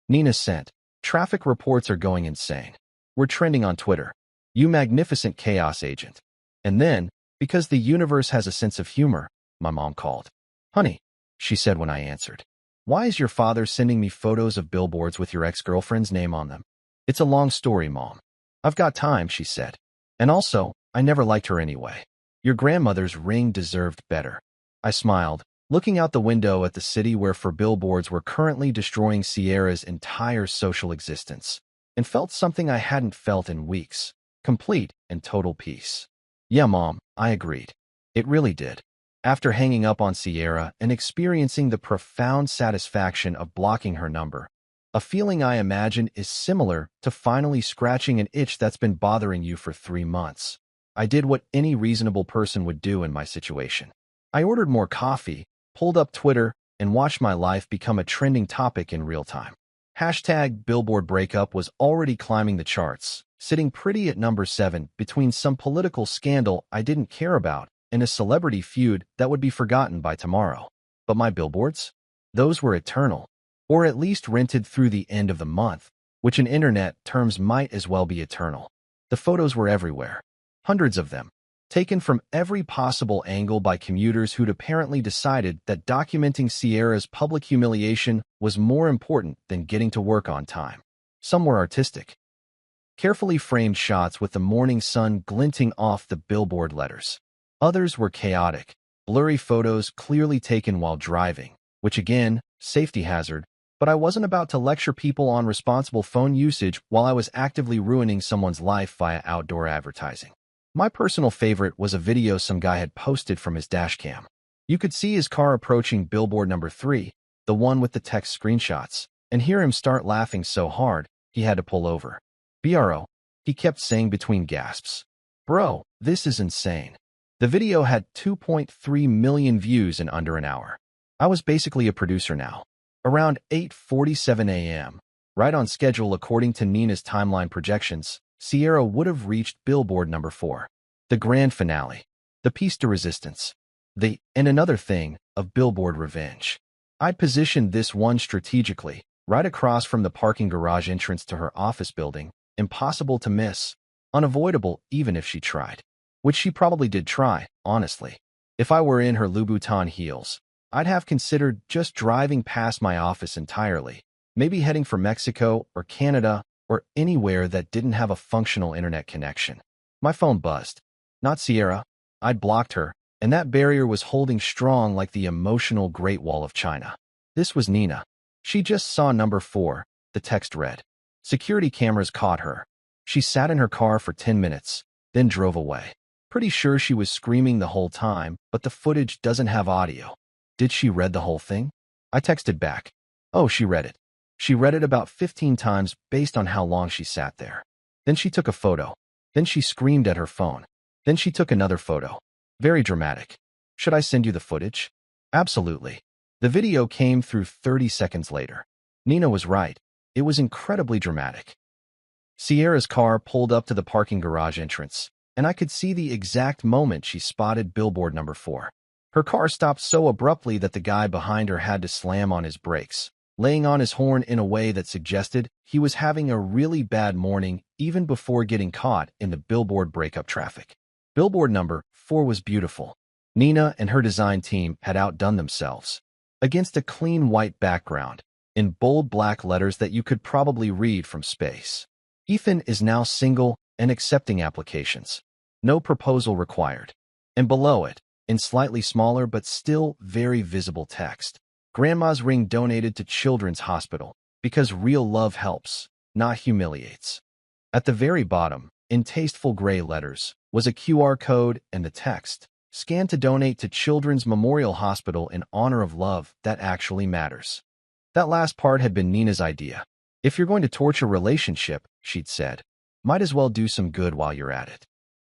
Nina sent, "Traffic reports are going insane. We're trending on Twitter. You magnificent chaos agent." And then, because the universe has a sense of humor, my mom called. "Honey," she said when I answered. "Why is your father sending me photos of billboards with your ex-girlfriend's name on them?" "It's a long story, Mom. I've got time," she said. "And also, I never liked her anyway. Your grandmother's ring deserved better." I smiled, looking out the window at the city where billboards were currently destroying Sierra's entire social existence, and felt something I hadn't felt in weeks, complete and total peace. "Yeah, Mom," I agreed. It really did. After hanging up on Sierra and experiencing the profound satisfaction of blocking her number, a feeling I imagine is similar to finally scratching an itch that's been bothering you for 3 months. I did what any reasonable person would do in my situation. I ordered more coffee, pulled up Twitter, and watched my life become a trending topic in real time. Hashtag Billboard Breakup was already climbing the charts, sitting pretty at number 7 between some political scandal I didn't care about and a celebrity feud that would be forgotten by tomorrow. But my billboards? Those were eternal. Or at least rented through the end of the month, which in internet terms might as well be eternal. The photos were everywhere. Hundreds of them, taken from every possible angle by commuters who'd apparently decided that documenting Sierra's public humiliation was more important than getting to work on time. Some were artistic. Carefully framed shots with the morning sun glinting off the billboard letters. Others were chaotic, blurry photos clearly taken while driving, which again, safety hazard, but I wasn't about to lecture people on responsible phone usage while I was actively ruining someone's life via outdoor advertising. My personal favorite was a video some guy had posted from his dashcam. You could see his car approaching billboard number 3, the one with the text screenshots, and hear him start laughing so hard, he had to pull over. "Bro," he kept saying between gasps. "Bro, this is insane." The video had 2.3 million views in under an hour. I was basically a producer now. Around 8:47 a.m., right on schedule according to Nina's timeline projections, Sierra would have reached billboard number 4. The grand finale. The piece de resistance. And another thing, of billboard revenge. I'd positioned this one strategically, right across from the parking garage entrance to her office building, impossible to miss, unavoidable even if she tried. Which she probably did try, honestly. If I were in her Louboutin heels, I'd have considered just driving past my office entirely, maybe heading for Mexico or Canada or anywhere that didn't have a functional internet connection. My phone buzzed. Not Sierra. I'd blocked her, and that barrier was holding strong like the emotional Great Wall of China. This was Nina. She just saw number 4, the text read. Security cameras caught her. She sat in her car for 10 minutes, then drove away. Pretty sure she was screaming the whole time, but the footage doesn't have audio. Did she read the whole thing? I texted back. Oh, she read it. She read it about 15 times based on how long she sat there. Then she took a photo. Then she screamed at her phone. Then she took another photo. Very dramatic. Should I send you the footage? Absolutely. The video came through 30 seconds later. Nina was right. It was incredibly dramatic. Sierra's car pulled up to the parking garage entrance, and I could see the exact moment she spotted billboard number 4. Her car stopped so abruptly that the guy behind her had to slam on his brakes, laying on his horn in a way that suggested he was having a really bad morning even before getting caught in the billboard breakup traffic. Billboard number 4 was beautiful. Nina and her design team had outdone themselves. Against a clean white background, in bold black letters that you could probably read from space. Ethan is now single and accepting applications. No proposal required. And below it, in slightly smaller but still very visible text, Grandma's ring donated to Children's Hospital, because real love helps, not humiliates. At the very bottom, in tasteful gray letters, was a QR code and the text, scan to donate to Children's Memorial Hospital in honor of love that actually matters. That last part had been Nina's idea. If you're going to torture a relationship, she'd said, might as well do some good while you're at it.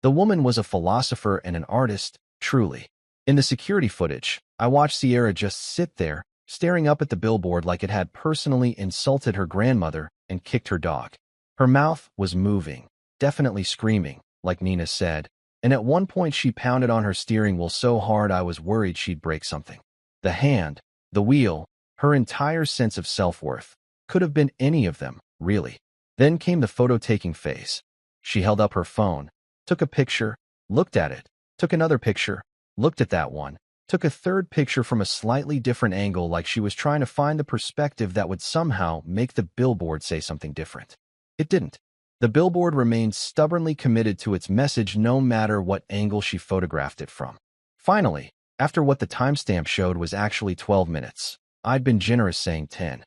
The woman was a philosopher and an artist, truly. In the security footage, I watched Sierra just sit there, staring up at the billboard like it had personally insulted her grandmother and kicked her dog. Her mouth was moving, definitely screaming, like Nina said, and at one point she pounded on her steering wheel so hard I was worried she'd break something. The hand, the wheel, her entire sense of self-worth. Could have been any of them, really. Then came the photo-taking phase. She held up her phone, took a picture, looked at it, took another picture, looked at that one, took a third picture from a slightly different angle like she was trying to find the perspective that would somehow make the billboard say something different. It didn't. The billboard remained stubbornly committed to its message no matter what angle she photographed it from. Finally, after what the timestamp showed was actually 12 minutes, I'd been generous saying 10.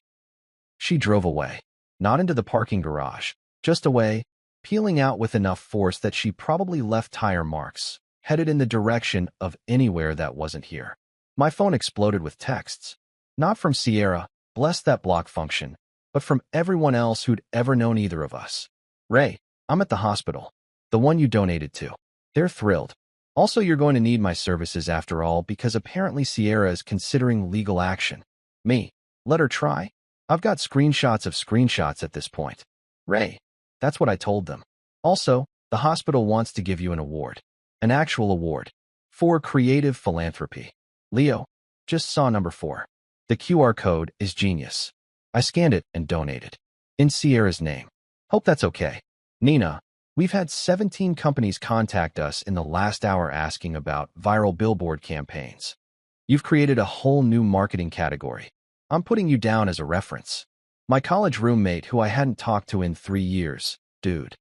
She drove away. Not into the parking garage, just away, peeling out with enough force that she probably left tire marks, headed in the direction of anywhere that wasn't here. My phone exploded with texts. Not from Sierra, bless that block function, but from everyone else who'd ever known either of us. Ray, I'm at the hospital. The one you donated to. They're thrilled. Also, you're going to need my services after all because apparently Sierra is considering legal action. Me, let her try? I've got screenshots of screenshots at this point. Ray, that's what I told them. Also, the hospital wants to give you an award. An actual award. For creative philanthropy. Leo, just saw number 4. The QR code is genius. I scanned it and donated. In Sierra's name. Hope that's okay. Nina, we've had 17 companies contact us in the last hour asking about viral billboard campaigns. You've created a whole new marketing category. I'm putting you down as a reference. My college roommate who I hadn't talked to in 3 years. Dude,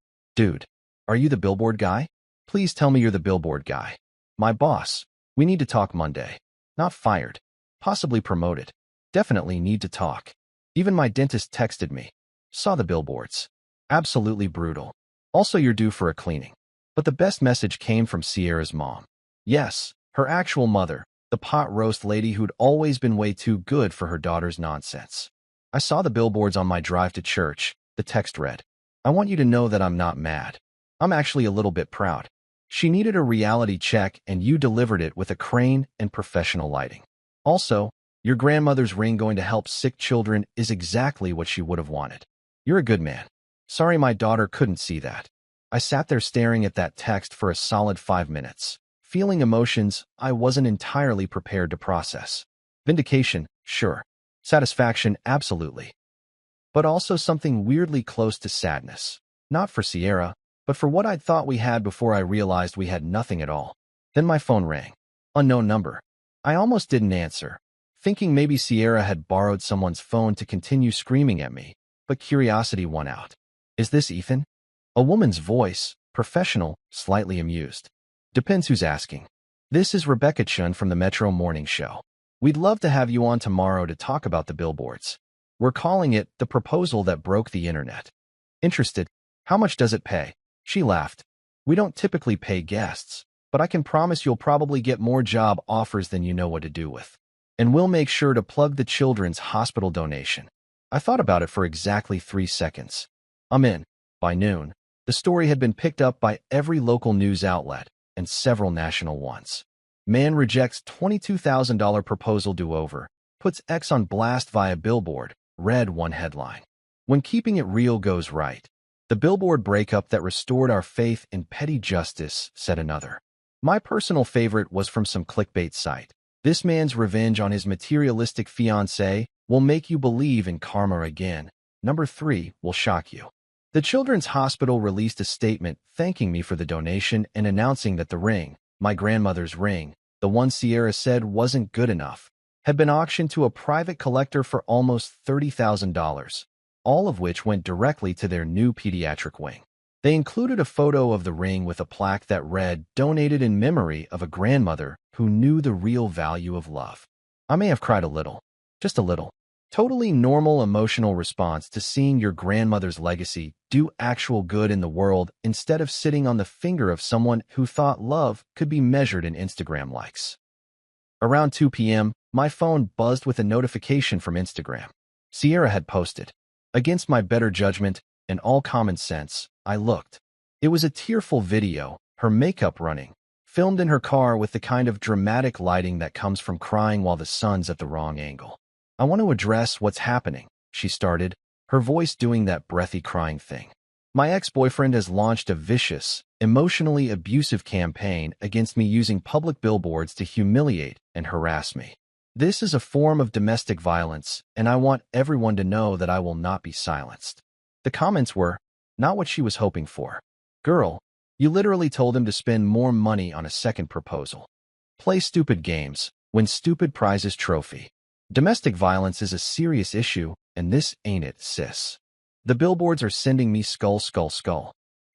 are you the billboard guy? Please tell me you're the billboard guy. My boss. We need to talk Monday. Not fired. Possibly promoted. Definitely need to talk. Even my dentist texted me. Saw the billboards. Absolutely brutal. Also, you're due for a cleaning. But the best message came from Sierra's mom. Yes, her actual mother. The pot roast lady who'd always been way too good for her daughter's nonsense. I saw the billboards on my drive to church. The text read, I want you to know that I'm not mad. I'm actually a little bit proud. She needed a reality check and you delivered it with a crane and professional lighting. Also, your grandmother's ring going to help sick children is exactly what she would have wanted. You're a good man. Sorry my daughter couldn't see that. I sat there staring at that text for a solid 5 minutes. Feeling emotions I wasn't entirely prepared to process. Vindication, sure. Satisfaction, absolutely. But also something weirdly close to sadness. Not for Sierra, but for what I'd thought we had before I realized we had nothing at all. Then my phone rang. Unknown number. I almost didn't answer, thinking maybe Sierra had borrowed someone's phone to continue screaming at me, but curiosity won out. Is this Ethan? A woman's voice, professional, slightly amused. Depends who's asking. This is Rebecca Chun from the Metro Morning Show. We'd love to have you on tomorrow to talk about the billboards. We're calling it the proposal that broke the internet. Interested? How much does it pay? She laughed. We don't typically pay guests, but I can promise you'll probably get more job offers than you know what to do with. And we'll make sure to plug the children's hospital donation. I thought about it for exactly 3 seconds. I'm in. By noon, the story had been picked up by every local news outlet and several national ones. Man rejects $22,000 proposal do-over, puts X on blast via billboard, read one headline. When keeping it real goes right, the billboard breakup that restored our faith in petty justice, said another. My personal favorite was from some clickbait site. This man's revenge on his materialistic fiancé will make you believe in karma again. Number 3 will shock you. The Children's Hospital released a statement thanking me for the donation and announcing that the ring, my grandmother's ring, the one Sierra said wasn't good enough, had been auctioned to a private collector for almost $30,000, all of which went directly to their new pediatric wing. They included a photo of the ring with a plaque that read, "Donated in memory of a grandmother who knew the real value of love." I may have cried a little, just a little. Totally normal emotional response to seeing your grandmother's legacy do actual good in the world instead of sitting on the finger of someone who thought love could be measured in Instagram likes. Around 2 p.m., my phone buzzed with a notification from Instagram. Sierra had posted. Against my better judgment and all common sense, I looked. It was a tearful video, her makeup running, filmed in her car with the kind of dramatic lighting that comes from crying while the sun's at the wrong angle. I want to address what's happening, she started, her voice doing that breathy crying thing. My ex-boyfriend has launched a vicious, emotionally abusive campaign against me using public billboards to humiliate and harass me. This is a form of domestic violence, and I want everyone to know that I will not be silenced. The comments were not what she was hoping for. Girl, you literally told him to spend more money on a second proposal. Play stupid games, win stupid prizes trophy. Domestic violence is a serious issue, and this ain't it, sis. The billboards are sending me skull.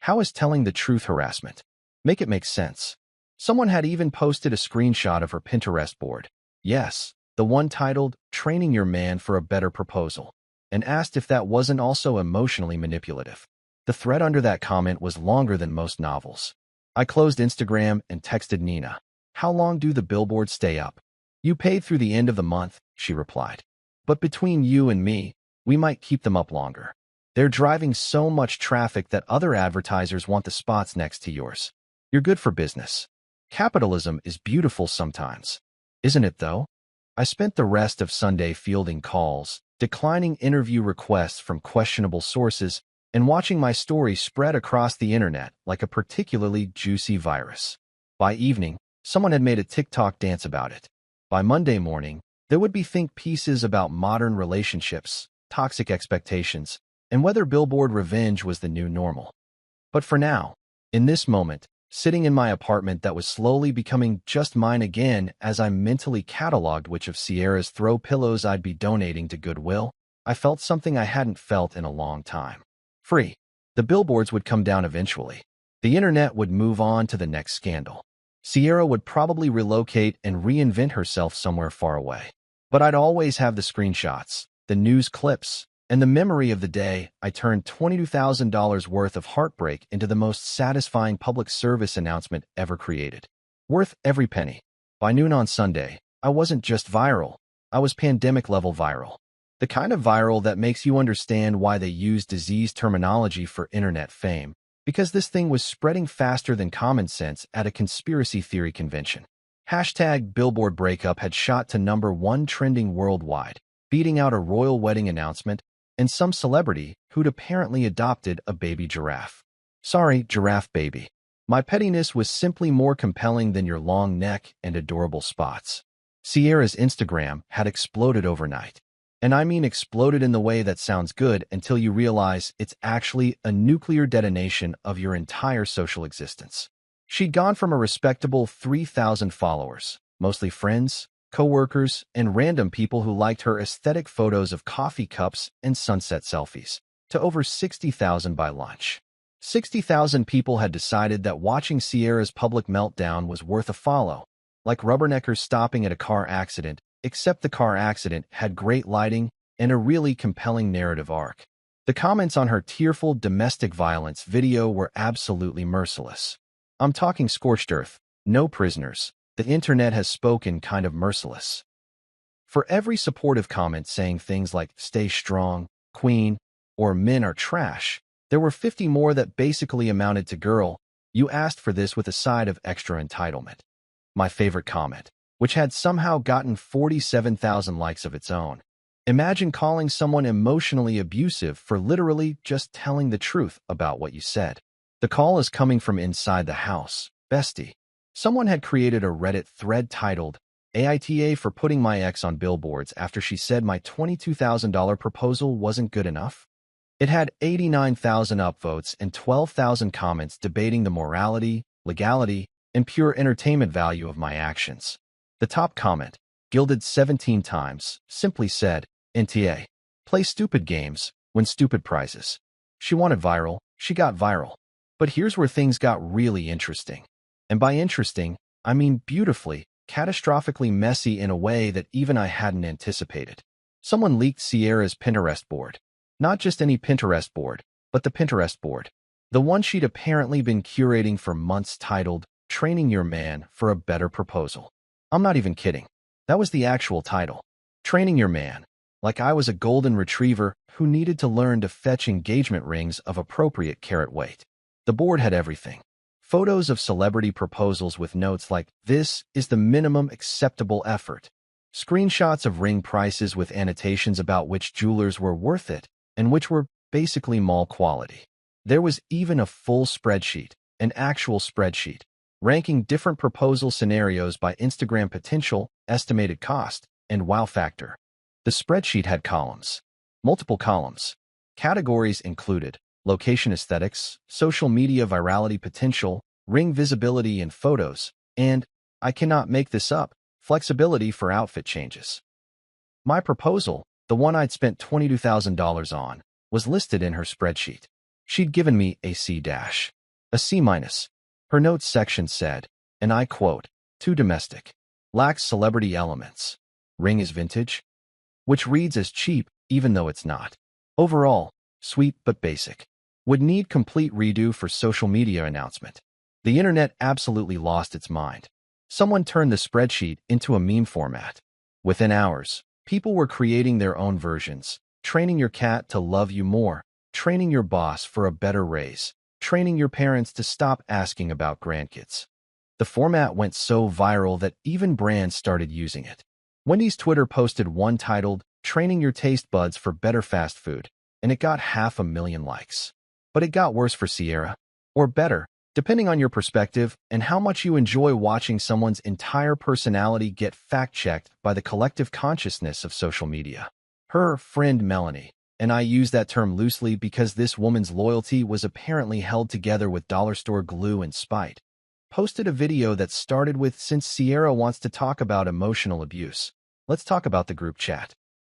How is telling the truth harassment? Make it make sense. Someone had even posted a screenshot of her Pinterest board. Yes, the one titled, "Training Your Man for a Better Proposal," and asked if that wasn't also emotionally manipulative. The thread under that comment was longer than most novels. I closed Instagram and texted Nina. How long do the billboards stay up? You paid through the end of the month, she replied. But between you and me, we might keep them up longer. They're driving so much traffic that other advertisers want the spots next to yours. You're good for business. Capitalism is beautiful sometimes. Isn't it though? I spent the rest of Sunday fielding calls, declining interview requests from questionable sources, and watching my story spread across the internet like a particularly juicy virus. By evening, someone had made a TikTok dance about it. By Monday morning, there would be think pieces about modern relationships, toxic expectations, and whether billboard revenge was the new normal. But for now, in this moment, sitting in my apartment that was slowly becoming just mine again as I mentally cataloged which of Sierra's throw pillows I'd be donating to Goodwill, I felt something I hadn't felt in a long time. Free. The billboards would come down eventually. The internet would move on to the next scandal. Sierra would probably relocate and reinvent herself somewhere far away. But I'd always have the screenshots, the news clips, and the memory of the day I turned $22,000 worth of Heartbreak into the most satisfying public service announcement ever created. Worth every penny. By noon on Sunday, I wasn't just viral, I was pandemic-level viral. The kind of viral that makes you understand why they use disease terminology for internet fame. Because this thing was spreading faster than common sense at a conspiracy theory convention. Hashtag Billboard Breakup had shot to #1 trending worldwide, beating out a royal wedding announcement and some celebrity who'd apparently adopted a baby giraffe. Sorry, giraffe baby. My pettiness was simply more compelling than your long neck and adorable spots. Sierra's Instagram had exploded overnight. And I mean exploded in the way that sounds good until you realize it's actually a nuclear detonation of your entire social existence. She'd gone from a respectable 3,000 followers, mostly friends, coworkers, and random people who liked her aesthetic photos of coffee cups and sunset selfies, to over 60,000 by lunch. 60,000 people had decided that watching Sierra's public meltdown was worth a follow, like rubberneckers stopping at a car accident, except the car accident had great lighting and a really compelling narrative arc. The comments on her tearful domestic violence video were absolutely merciless. I'm talking scorched earth, no prisoners. The internet has spoken kind of merciless. For every supportive comment saying things like, stay strong, queen, or men are trash, there were 50 more that basically amounted to, girl, you asked for this, with a side of extra entitlement. My favorite comment, which had somehow gotten 47,000 likes of its own. Imagine calling someone emotionally abusive for literally just telling the truth about what you said. The call is coming from inside the house, bestie. Someone had created a Reddit thread titled, AITA for putting my ex on billboards after she said my $22,000 proposal wasn't good enough. It had 89,000 upvotes and 12,000 comments debating the morality, legality, and pure entertainment value of my actions. The top comment, gilded 17 times, simply said, NTA. Play stupid games, win stupid prizes. She wanted viral, she got viral. But here's where things got really interesting. And by interesting, I mean beautifully, catastrophically messy in a way that even I hadn't anticipated. Someone leaked Sierra's Pinterest board. Not just any Pinterest board, but the Pinterest board. The one she'd apparently been curating for months, titled, Training Your Man for a Better Proposal. I'm not even kidding. That was the actual title. Training Your Man. Like I was a golden retriever who needed to learn to fetch engagement rings of appropriate carat weight. The board had everything. Photos of celebrity proposals with notes like, this is the minimum acceptable effort. Screenshots of ring prices with annotations about which jewelers were worth it and which were basically mall quality. There was even a full spreadsheet, an actual spreadsheet, ranking different proposal scenarios by Instagram potential, estimated cost, and wow factor. The spreadsheet had columns, multiple columns. Categories included location aesthetics, social media virality potential, ring visibility and photos, and, I cannot make this up, flexibility for outfit changes. My proposal, the one I'd spent $22,000 on, was listed in her spreadsheet. She'd given me a C-, a C-. Her notes section said, and I quote, too domestic, lacks celebrity elements. Ring is vintage, which reads as cheap even though it's not. Overall, sweet but basic. Would need complete redo for social media announcement. The internet absolutely lost its mind. Someone turned the spreadsheet into a meme format. Within hours, people were creating their own versions, training your cat to love you more, training your boss for a better raise, training your parents to stop asking about grandkids. The format went so viral that even brands started using it. Wendy's Twitter posted one titled, Training Your Taste Buds for Better Fast Food, and it got 500,000 likes. But it got worse for Sierra. Or better, depending on your perspective and how much you enjoy watching someone's entire personality get fact-checked by the collective consciousness of social media. Her friend Melanie, and I use that term loosely because this woman's loyalty was apparently held together with dollar store glue and spite, posted a video that started with, since Sierra wants to talk about emotional abuse, let's talk about the group chat.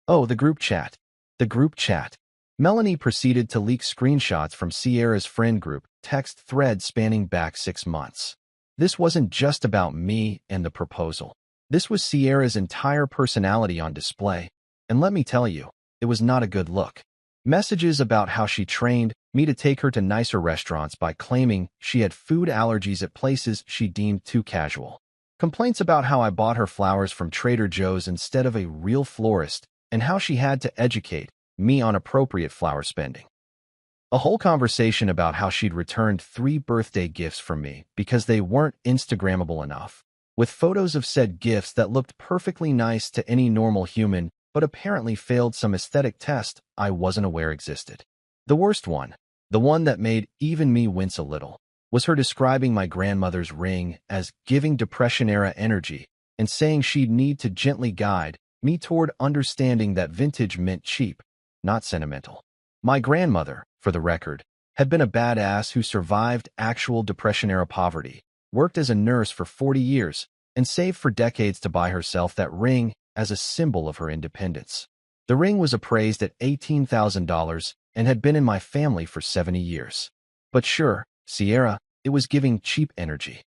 Oh, the group chat. The group chat. Melanie proceeded to leak screenshots from Sierra's friend group text thread spanning back 6 months. This wasn't just about me and the proposal. This was Sierra's entire personality on display. And let me tell you, it was not a good look. Messages about how she trained me to take her to nicer restaurants by claiming she had food allergies at places she deemed too casual. Complaints about how I bought her flowers from Trader Joe's instead of a real florist, and how she had to educate me on appropriate flower spending. A whole conversation about how she'd returned 3 birthday gifts from me because they weren't Instagrammable enough, with photos of said gifts that looked perfectly nice to any normal human but apparently failed some aesthetic test I wasn't aware existed. The worst one, the one that made even me wince a little, was her describing my grandmother's ring as giving Depression-era energy and saying she'd need to gently guide me toward understanding that vintage meant cheap, not sentimental. My grandmother, for the record, had been a badass who survived actual Depression-era poverty, worked as a nurse for 40 years, and saved for decades to buy herself that ring as a symbol of her independence. The ring was appraised at $18,000 and had been in my family for 70 years. But sure, Sierra, it was giving cheap energy.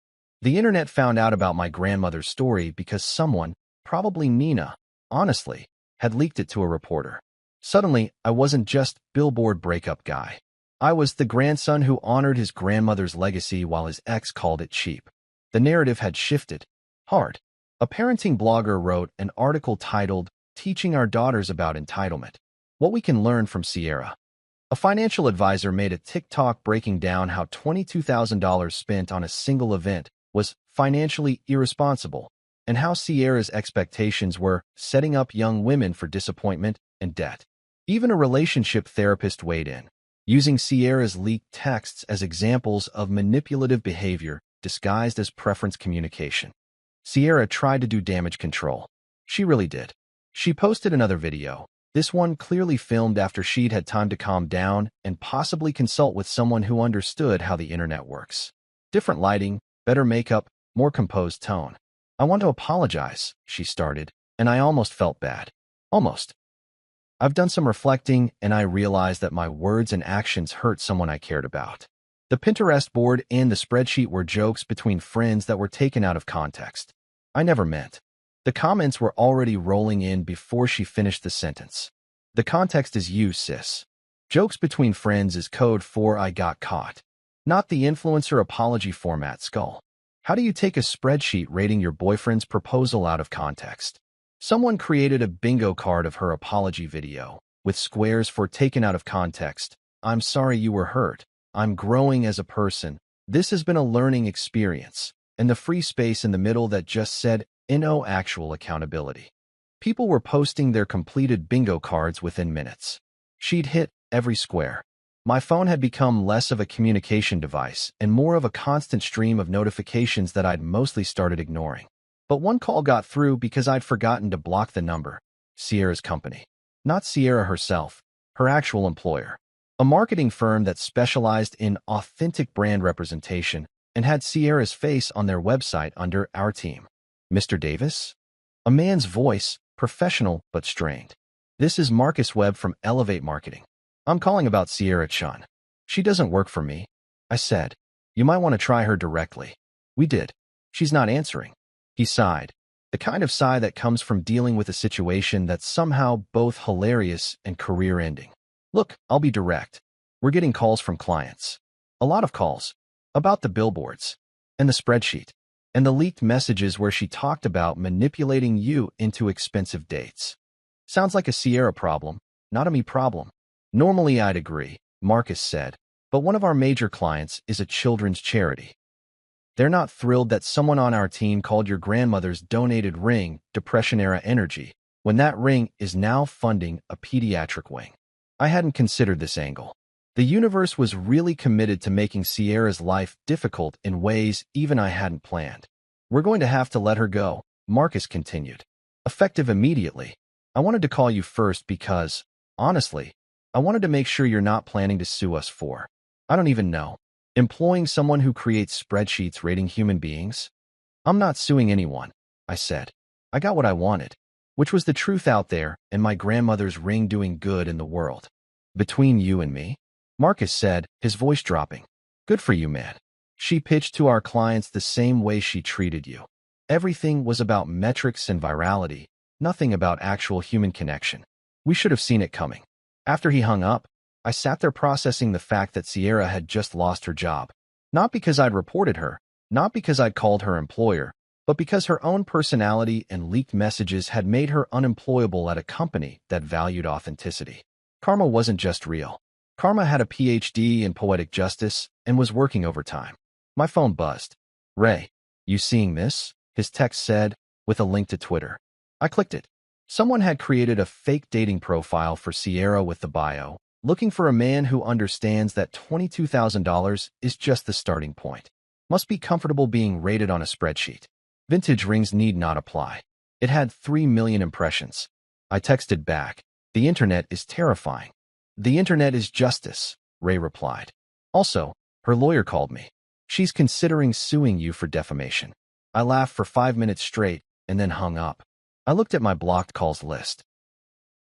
The internet found out about my grandmother's story because someone, probably Nina, honestly, had leaked it to a reporter. Suddenly, I wasn't just Billboard breakup guy. I was the grandson who honored his grandmother's legacy while his ex called it cheap. The narrative had shifted. Hard. A parenting blogger wrote an article titled, "Teaching Our Daughters About Entitlement: What We Can Learn from Sierra." A financial advisor made a TikTok breaking down how $22,000 spent on a single event was financially irresponsible, and how Sierra's expectations were setting up young women for disappointment and debt. Even a relationship therapist weighed in, using Sierra's leaked texts as examples of manipulative behavior disguised as preference communication. Sierra tried to do damage control. She really did. She posted another video, this one clearly filmed after she'd had time to calm down and possibly consult with someone who understood how the internet works. Different lighting, better makeup, more composed tone. "I want to apologize," she started, and I almost felt bad. Almost. "I've done some reflecting, and I realized that my words and actions hurt someone I cared about." The Pinterest board and the spreadsheet were jokes between friends that were taken out of context. I never meant. The comments were already rolling in before she finished the sentence. "The context is you, sis. Jokes between friends is code for I got caught. Not the influencer apology format skull. How do you take a spreadsheet rating your boyfriend's proposal out of context?" Someone created a bingo card of her apology video, with squares for taken out of context. "I'm sorry you were hurt. I'm growing as a person. This has been a learning experience." And the free space in the middle that just said, "No actual accountability." People were posting their completed bingo cards within minutes. She'd hit every square. My phone had become less of a communication device and more of a constant stream of notifications that I'd mostly started ignoring. But one call got through because I'd forgotten to block the number. Sierra's company. Not Sierra herself, her actual employer. A marketing firm that specialized in authentic brand representation and had Sierra's face on their website under "Our Team." "Mr. Davis?" A man's voice, professional but strained. "This is Marcus Webb from Elevate Marketing. I'm calling about Sierra Chun. She doesn't work for me," I said. "You might want to try her directly." "We did. She's not answering." He sighed, the kind of sigh that comes from dealing with a situation that's somehow both hilarious and career-ending. "Look, I'll be direct. We're getting calls from clients. A lot of calls. About the billboards. And the spreadsheet. And the leaked messages where she talked about manipulating you into expensive dates. Sounds like a Sierra problem, not a me problem." "Normally I'd agree," Marcus said, "but one of our major clients is a children's charity. They're not thrilled that someone on our team called your grandmother's donated ring Depression-era energy, when that ring is now funding a pediatric wing." I hadn't considered this angle. The universe was really committed to making Sierra's life difficult in ways even I hadn't planned. "We're going to have to let her go," Marcus continued. "Effective immediately. I wanted to call you first because, honestly, I wanted to make sure you're not planning to sue us for, I don't even know, employing someone who creates spreadsheets rating human beings." "I'm not suing anyone," I said. "I got what I wanted, which was the truth out there and my grandmother's ring doing good in the world." "Between you and me," Marcus said, his voice dropping. "Good for you, man. She pitched to our clients the same way she treated you. Everything was about metrics and virality, nothing about actual human connection. We should have seen it coming." After he hung up, I sat there processing the fact that Sierra had just lost her job. Not because I'd reported her, not because I'd called her employer, but because her own personality and leaked messages had made her unemployable at a company that valued authenticity. Karma wasn't just real. Karma had a PhD in poetic justice and was working overtime. My phone buzzed. "Ray, you seeing this?" his text said, with a link to Twitter. I clicked it. Someone had created a fake dating profile for Sierra with the bio, looking for a man who understands that $22,000 is just the starting point. Must be comfortable being rated on a spreadsheet. Vintage rings need not apply. It had 3 million impressions. I texted back, "The internet is terrifying." "The internet is justice," Ray replied. "Also, her lawyer called me. She's considering suing you for defamation." I laughed for 5 minutes straight and then hung up. I looked at my blocked calls list.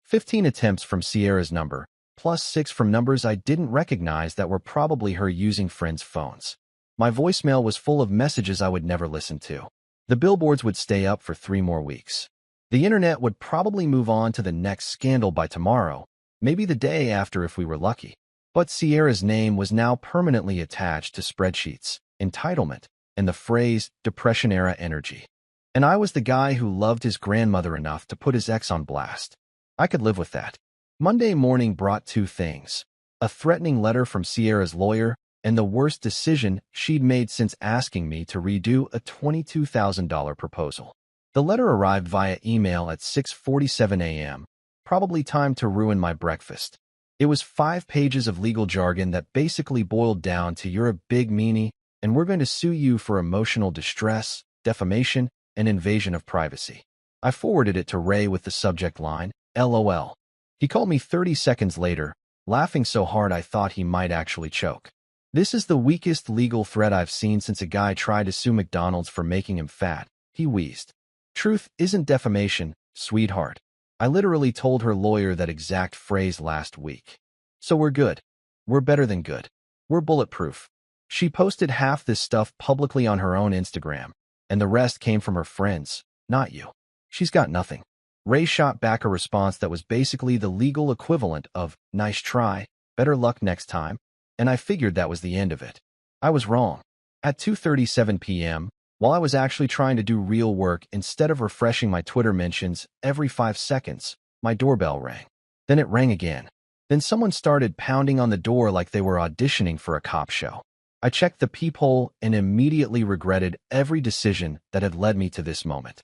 15 attempts from Sierra's number, plus 6 from numbers I didn't recognize that were probably her using friends' phones. My voicemail was full of messages I would never listen to. The billboards would stay up for 3 more weeks. The internet would probably move on to the next scandal by tomorrow, maybe the day after if we were lucky. But Sierra's name was now permanently attached to spreadsheets, entitlement, and the phrase Depression-era energy. And I was the guy who loved his grandmother enough to put his ex on blast. I could live with that. Monday morning brought 2 things: a threatening letter from Sierra's lawyer and the worst decision she'd made since asking me to redo a $22,000 proposal. The letter arrived via email at 6:47 a.m., probably time to ruin my breakfast. It was 5 pages of legal jargon that basically boiled down to "you're a big meanie, and we're going to sue you for emotional distress, defamation, and invasion of privacy." I forwarded it to Ray with the subject line, LOL. He called me 30 seconds later, laughing so hard I thought he might actually choke. "This is the weakest legal threat I've seen since a guy tried to sue McDonald's for making him fat," he wheezed. "Truth isn't defamation, sweetheart." I literally told her lawyer that exact phrase last week. So we're good. We're better than good. We're bulletproof. She posted half this stuff publicly on her own Instagram, and the rest came from her friends, not you. She's got nothing. Ray shot back a response that was basically the legal equivalent of "nice try, better luck next time," and I figured that was the end of it. I was wrong. At 2:37 p.m., while I was actually trying to do real work instead of refreshing my Twitter mentions every 5 seconds, my doorbell rang. Then it rang again. Then someone started pounding on the door like they were auditioning for a cop show. I checked the peephole and immediately regretted every decision that had led me to this moment.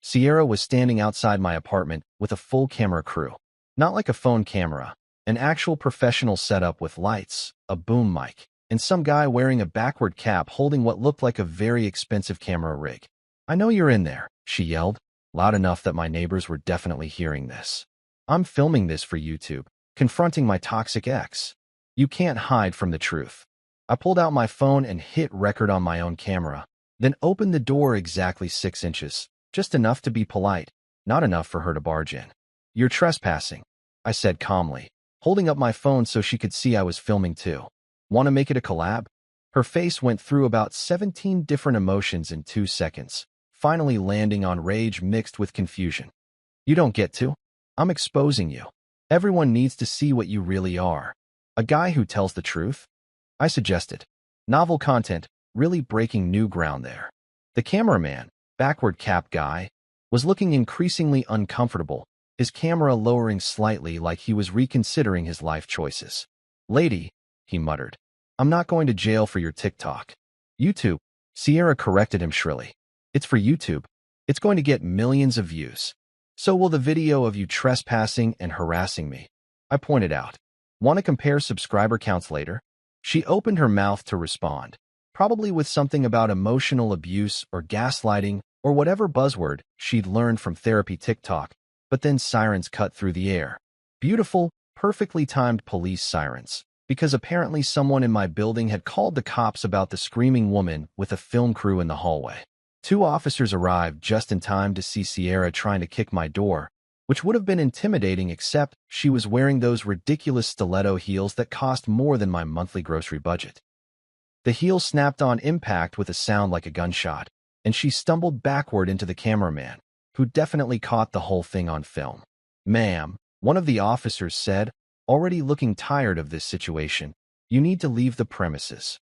Sierra was standing outside my apartment with a full camera crew. Not like a phone camera, an actual professional setup with lights, a boom mic, and some guy wearing a backward cap holding what looked like a very expensive camera rig. "I know you're in there," she yelled, loud enough that my neighbors were definitely hearing this. "I'm filming this for YouTube, confronting my toxic ex. You can't hide from the truth." I pulled out my phone and hit record on my own camera, then opened the door exactly 6 inches, just enough to be polite, not enough for her to barge in. "You're trespassing," I said calmly, holding up my phone so she could see I was filming too. "Want to make it a collab?" Her face went through about 17 different emotions in 2 seconds, finally landing on rage mixed with confusion. "You don't get to. I'm exposing you. Everyone needs to see what you really are. A guy who tells the truth," I suggested. Novel content, really breaking new ground there. The cameraman, backward cap guy, was looking increasingly uncomfortable, his camera lowering slightly like he was reconsidering his life choices. "Lady," he muttered, "I'm not going to jail for your TikTok." "YouTube," Sierra corrected him shrilly. "It's for YouTube. It's going to get millions of views. So will the video of you trespassing and harassing me," I pointed out. "Want to compare subscriber counts later?" She opened her mouth to respond, probably with something about emotional abuse or gaslighting or whatever buzzword she'd learned from therapy TikTok, but then sirens cut through the air. Beautiful, perfectly timed police sirens, because apparently someone in my building had called the cops about the screaming woman with a film crew in the hallway. 2 officers arrived just in time to see Sierra trying to kick my door, which would have been intimidating except she was wearing those ridiculous stiletto heels that cost more than my monthly grocery budget. The heel snapped on impact with a sound like a gunshot, and she stumbled backward into the cameraman, who definitely caught the whole thing on film. "Ma'am," one of the officers said, already looking tired of this situation, "you need to leave the premises."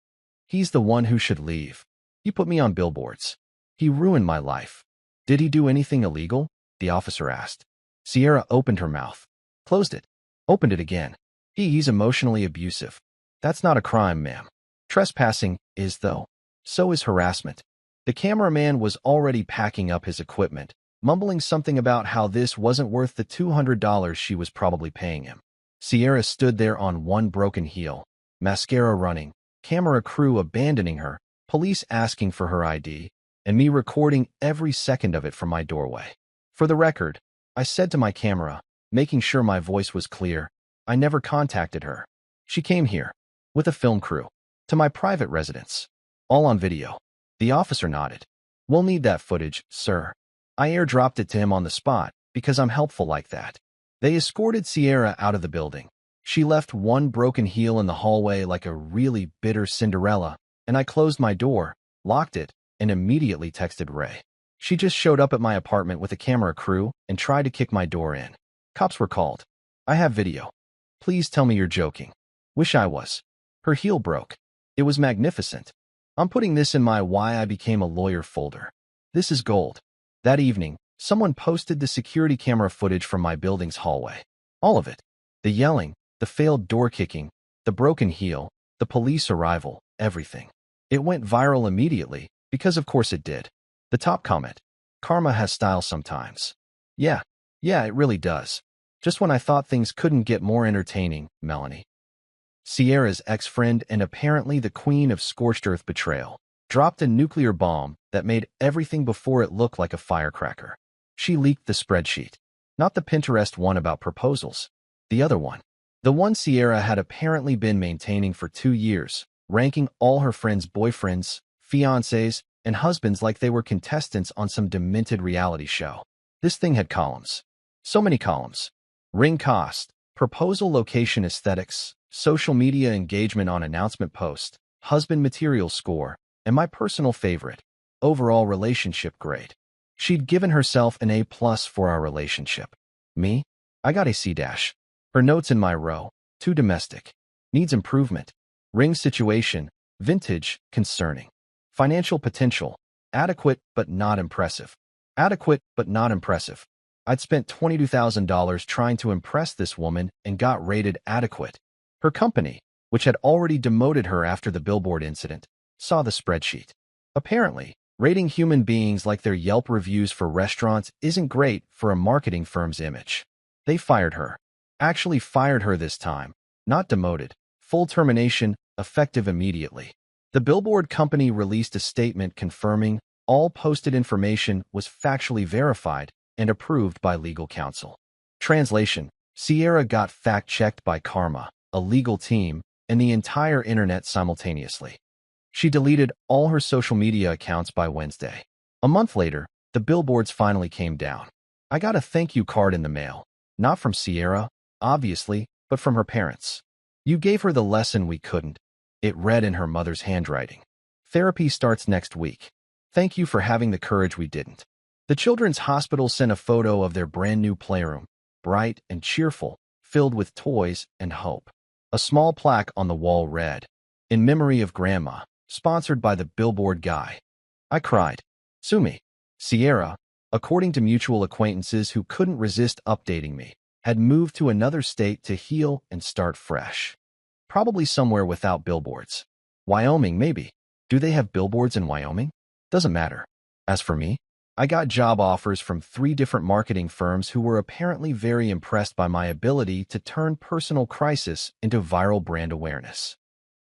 "He's the one who should leave. He put me on billboards. He ruined my life." "Did he do anything illegal?" the officer asked. Sierra opened her mouth, closed it, opened it again. "He's emotionally abusive. That's not a crime, ma'am. Trespassing is, though. So is harassment." The cameraman was already packing up his equipment, mumbling something about how this wasn't worth the $200 she was probably paying him. Sierra stood there on one broken heel, mascara running, camera crew abandoning her, police asking for her ID, and me recording every second of it from my doorway. "For the record," I said to my camera, making sure my voice was clear, "I never contacted her. She came here, with a film crew, to my private residence. All on video." The officer nodded. "We'll need that footage, sir." I airdropped it to him on the spot, because I'm helpful like that. They escorted Sierra out of the building. She left one broken heel in the hallway like a really bitter Cinderella, and I closed my door, locked it, and immediately texted Ray. She just showed up at my apartment with a camera crew and tried to kick my door in. Cops were called. I have video. Please tell me you're joking. Wish I was. Her heel broke. It was magnificent. I'm putting this in my Why I Became a Lawyer folder. This is gold. That evening, someone posted the security camera footage from my building's hallway. All of it. The yelling, the failed door kicking, the broken heel, the police arrival, everything. It went viral immediately, because of course it did. The top comment. Karma has style sometimes. Yeah, it really does. Just when I thought things couldn't get more entertaining, Melanie. Sierra's ex-friend and apparently the queen of scorched earth betrayal dropped a nuclear bomb that made everything before it look like a firecracker. She leaked the spreadsheet. Not the Pinterest one about proposals. The other one. The one Sierra had apparently been maintaining for 2 years, ranking all her friends' boyfriends, fiancés, and husbands like they were contestants on some demented reality show. This thing had columns. So many columns. Ring cost, proposal location aesthetics, social media engagement on announcement post, husband material score, and my personal favorite, overall relationship grade. She'd given herself an A+ for our relationship. Me? I got a C-. Her notes in my row: too domestic, needs improvement, ring situation, vintage, concerning. Financial potential, adequate but not impressive. Adequate but not impressive. I'd spent $22,000 trying to impress this woman and got rated adequate. Her company, which had already demoted her after the billboard incident, saw the spreadsheet. Apparently, rating human beings like their Yelp reviews for restaurants isn't great for a marketing firm's image. They fired her. Actually fired her this time, not demoted. Full termination, effective immediately. The billboard company released a statement confirming all posted information was factually verified and approved by legal counsel. Translation: Sierra got fact-checked by Karma, a legal team, and the entire internet simultaneously. She deleted all her social media accounts by Wednesday. A month later, the billboards finally came down. I got a thank you card in the mail. Not from Sierra, obviously, but from her parents. You gave her the lesson we couldn't. It read in her mother's handwriting. Therapy starts next week. Thank you for having the courage we didn't. The Children's Hospital sent a photo of their brand new playroom, bright and cheerful, filled with toys and hope. A small plaque on the wall read, "In memory of Grandma, sponsored by the billboard guy." I cried. Sue me. Sierra, according to mutual acquaintances who couldn't resist updating me, had moved to another state to heal and start fresh. Probably somewhere without billboards. Wyoming, maybe. Do they have billboards in Wyoming? Doesn't matter. As for me, I got job offers from 3 different marketing firms who were apparently very impressed by my ability to turn personal crisis into viral brand awareness.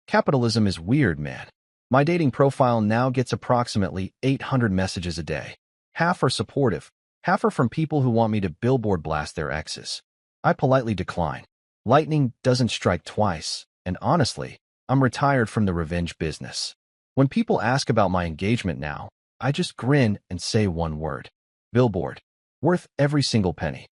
Capitalism is weird, man. My dating profile now gets approximately 800 messages a day. Half are supportive, half are from people who want me to billboard blast their exes. I politely decline. Lightning doesn't strike twice, and honestly, I'm retired from the revenge business. When people ask about my engagement now, I just grin and say one word: billboard. Worth every single penny.